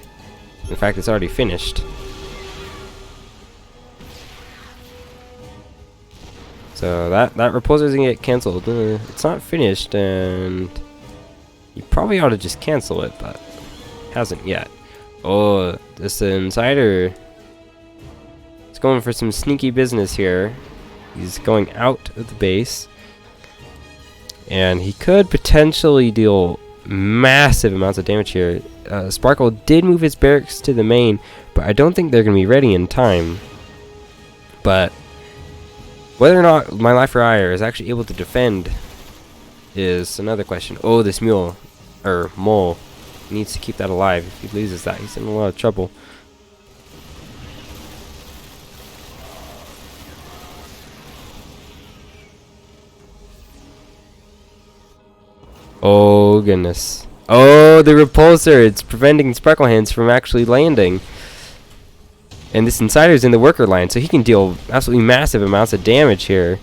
In fact, it's already finished. So that repulsor is gonna get cancelled. It's not finished, and you probably ought to just cancel it, but hasn't yet. Oh, this Insider is going for some sneaky business here. He's going out of the base, and he could potentially deal massive amounts of damage here. Sparkle did move his barracks to the main, but I don't think they're gonna be ready in time. But whether or not my Life Rider is actually able to defend is another question. Oh, this mole he needs to keep that alive. If he loses that, he's in a lot of trouble. Oh goodness. Oh, the repulsor, it's preventing Sparkle Hands from actually landing. And this Insider's in the worker line, so he can deal absolutely massive amounts of damage here.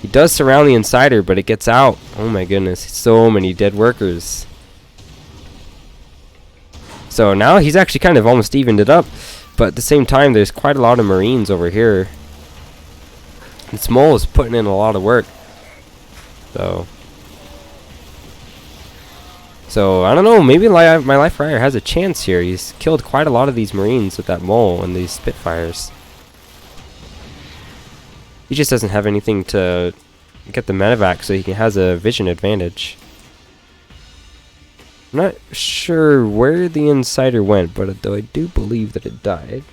He does surround the Insider, but it gets out. Oh my goodness, so many dead workers. So now he's actually kind of almost evened it up, but at the same time, there's quite a lot of Marines over here. And Smole is putting in a lot of work. So I don't know, maybe my Life Rider has a chance here. He's killed quite a lot of these Marines with that mole and these Spitfires. He just doesn't have anything to get the medevac, so he has a vision advantage. I'm not sure where the Insider went, but though I do believe that it died.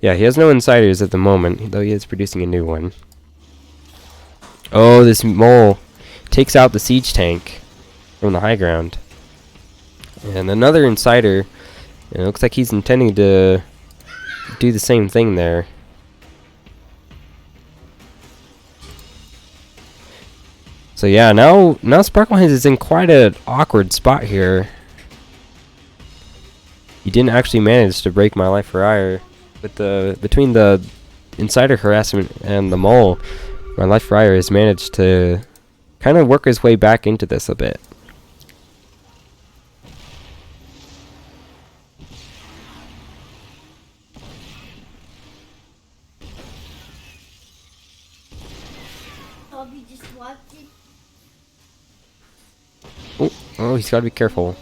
Yeah, he has no Insiders at the moment, though he is producing a new one. Oh, this mole takes out the siege tank from the high ground. And another Insider, and it looks like he's intending to do the same thing there. So yeah, now Sparkle Hands is in quite an awkward spot here. He didn't actually manage to break my Life Rider. Between the Insider harassment and the mole, my Life Rider has managed to kind of work his way back into this a bit. Bobby just watched it. Oh, he's gotta be careful.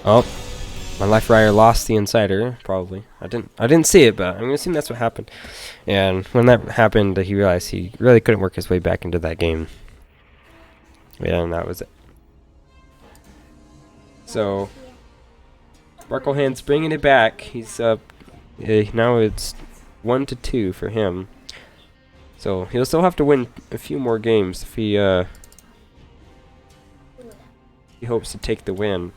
Oh, my life rider lost the insider. Probably. I didn't see it, but I'm gonna assume that's what happened. And when that happened, he realized he really couldn't work his way back into that game. Yeah, and that was it. So, Sparklehand's bringing it back. He's up. Now it's 1-2 for him. So he'll still have to win a few more games if he hopes to take the win.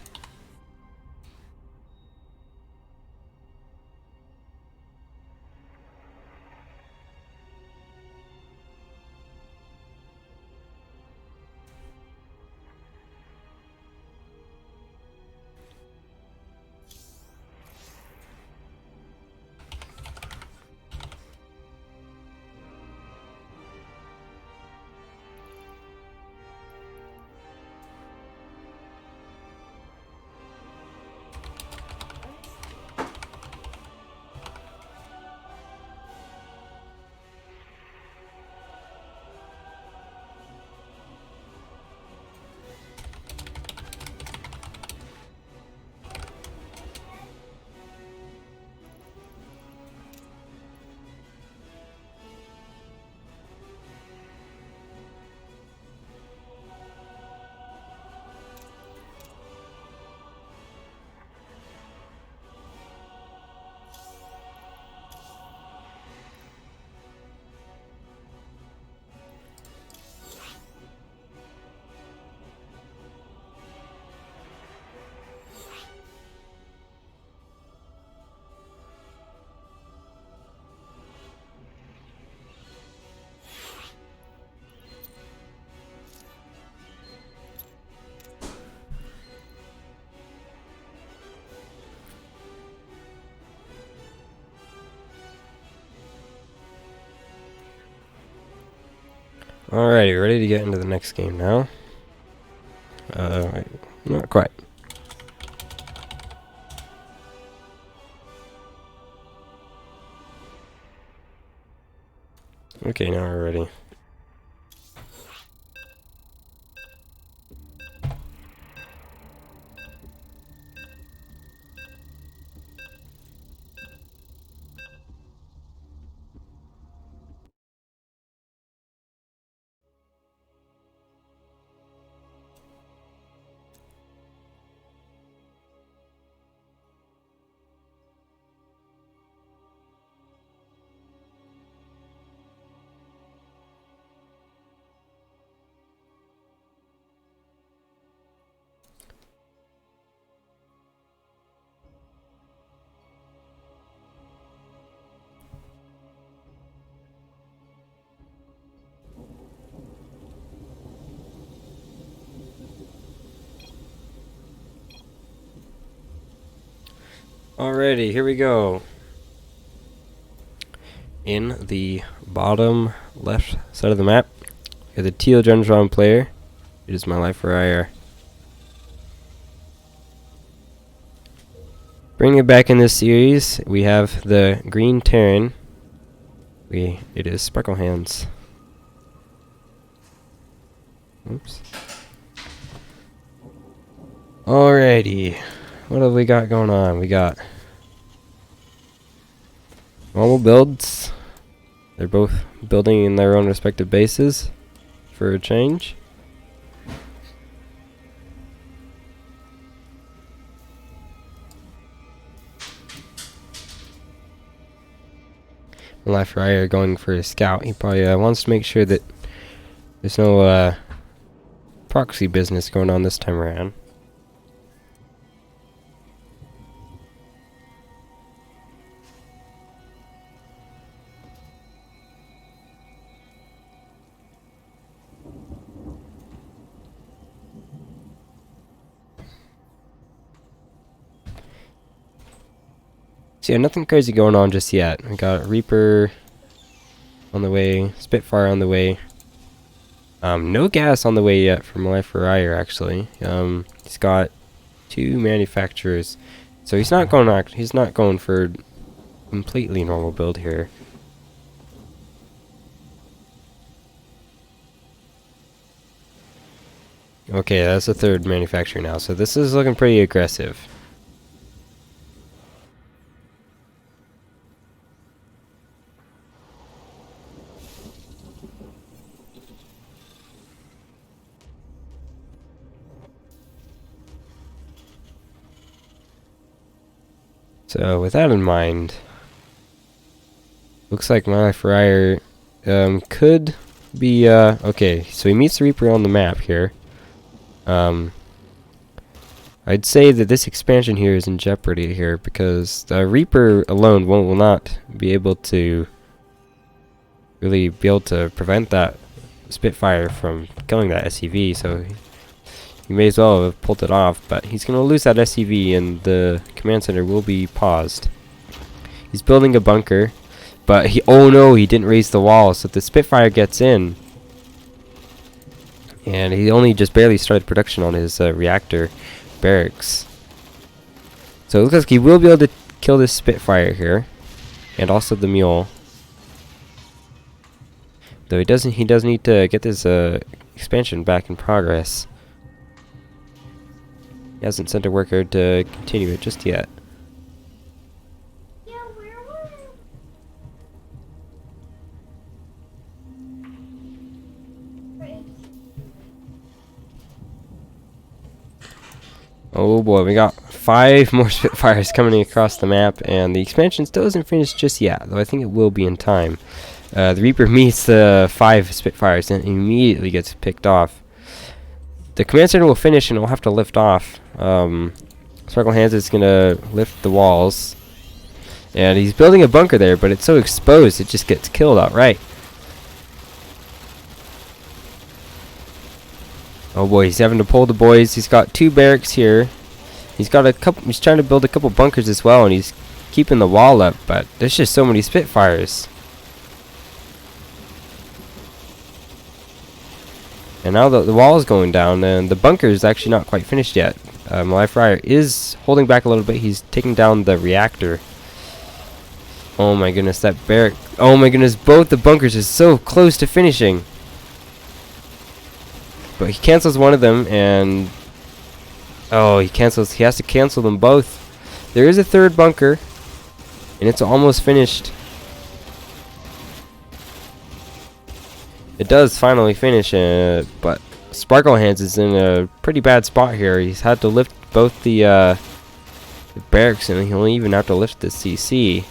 Alrighty, ready to get into the next game now. Wait, not quite. Okay, now we're ready. Alrighty, here we go. In the bottom left side of the map, we have the teal Genron player. It is my life rider. Bringing it back in this series, we have the green Terran. It is Sparklehands. Oops. Alrighty, what have we got going on? We got normal builds. They're both building in their own respective bases for a change. Life Rider going for a scout. He probably wants to make sure that there's no proxy business going on this time around. So yeah, nothing crazy going on just yet. We got Reaper on the way, Spitfire on the way. No gas on the way yet from Life Rider actually. He's got 2 manufacturers. So he's not going for completely normal build here. Okay, that's the third manufacturer now, so this is looking pretty aggressive. So with that in mind, looks like my Friar could be okay. So he meets the Reaper on the map here. I'd say that this expansion here is in jeopardy here because the Reaper alone will not be able to really be able to prevent that Spitfire from killing that SCV. So he may as well have pulled it off, but he's going to lose that SCV and the command center will be paused. He's building a bunker, but oh no, he didn't raise the wall, so the Spitfire gets in. And he only just barely started production on his reactor barracks. So it looks like he will be able to kill this Spitfire here, and also the mule. Though he does need to get this expansion back in progress. He hasn't sent a worker to continue it just yet. Yeah, where was it? Oh boy, we got 5 more Spitfires coming across the map, and the expansion still isn't finished just yet, though I think it will be in time. The Reaper meets the 5 Spitfires and immediately gets picked off. The command center will finish and it will have to lift off. Sparkle Hands is going to lift the walls. And he's building a bunker there, but it's so exposed it just gets killed outright. Oh boy, he's having to pull the boys. He's got 2 barracks here. He's got a couple. He's trying to build a couple bunkers as well, and he's keeping the wall up. But there's just so many Spitfires. And now the wall is going down, and the bunker is actually not quite finished yet. My Friar is holding back a little bit. He's taking down the reactor. Oh my goodness, that barrack. Oh my goodness, both the bunkers are so close to finishing. But he cancels one of them, and oh, he has to cancel them both. There is a third bunker, and it's almost finished. It does finally finish, but Sparkle Hands is in a pretty bad spot here. He's had to lift both the barracks, and he'll even have to lift the CC.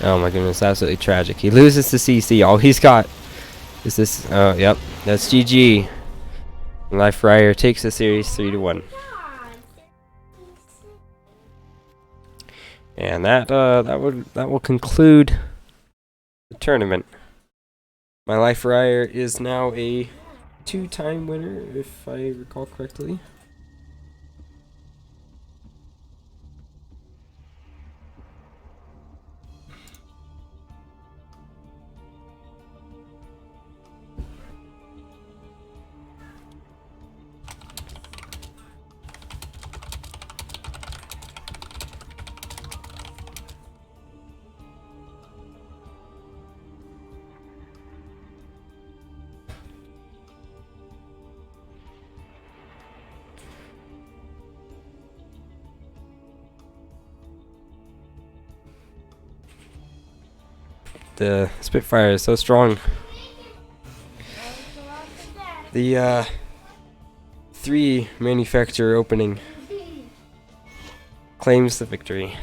Oh my goodness, absolutely tragic. He loses the CC. All he's got is this. Yep, that's GG. Life Friar takes the series 3-1. And that will conclude the tournament. My Life Friar is now a 2-time winner, if I recall correctly. The Spitfire is so strong. The 3 manufacturer opening claims the victory.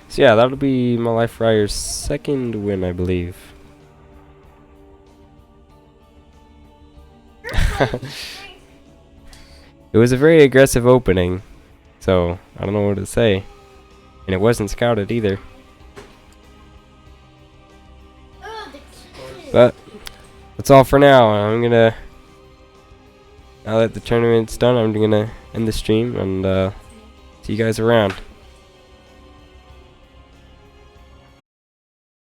So yeah, that'll be my Life Friar's 2nd win, I believe. It was a very aggressive opening, so I don't know what to say. And it wasn't scouted either. But that's all for now. Now that the tournament's done, I'm gonna end the stream and See you guys around.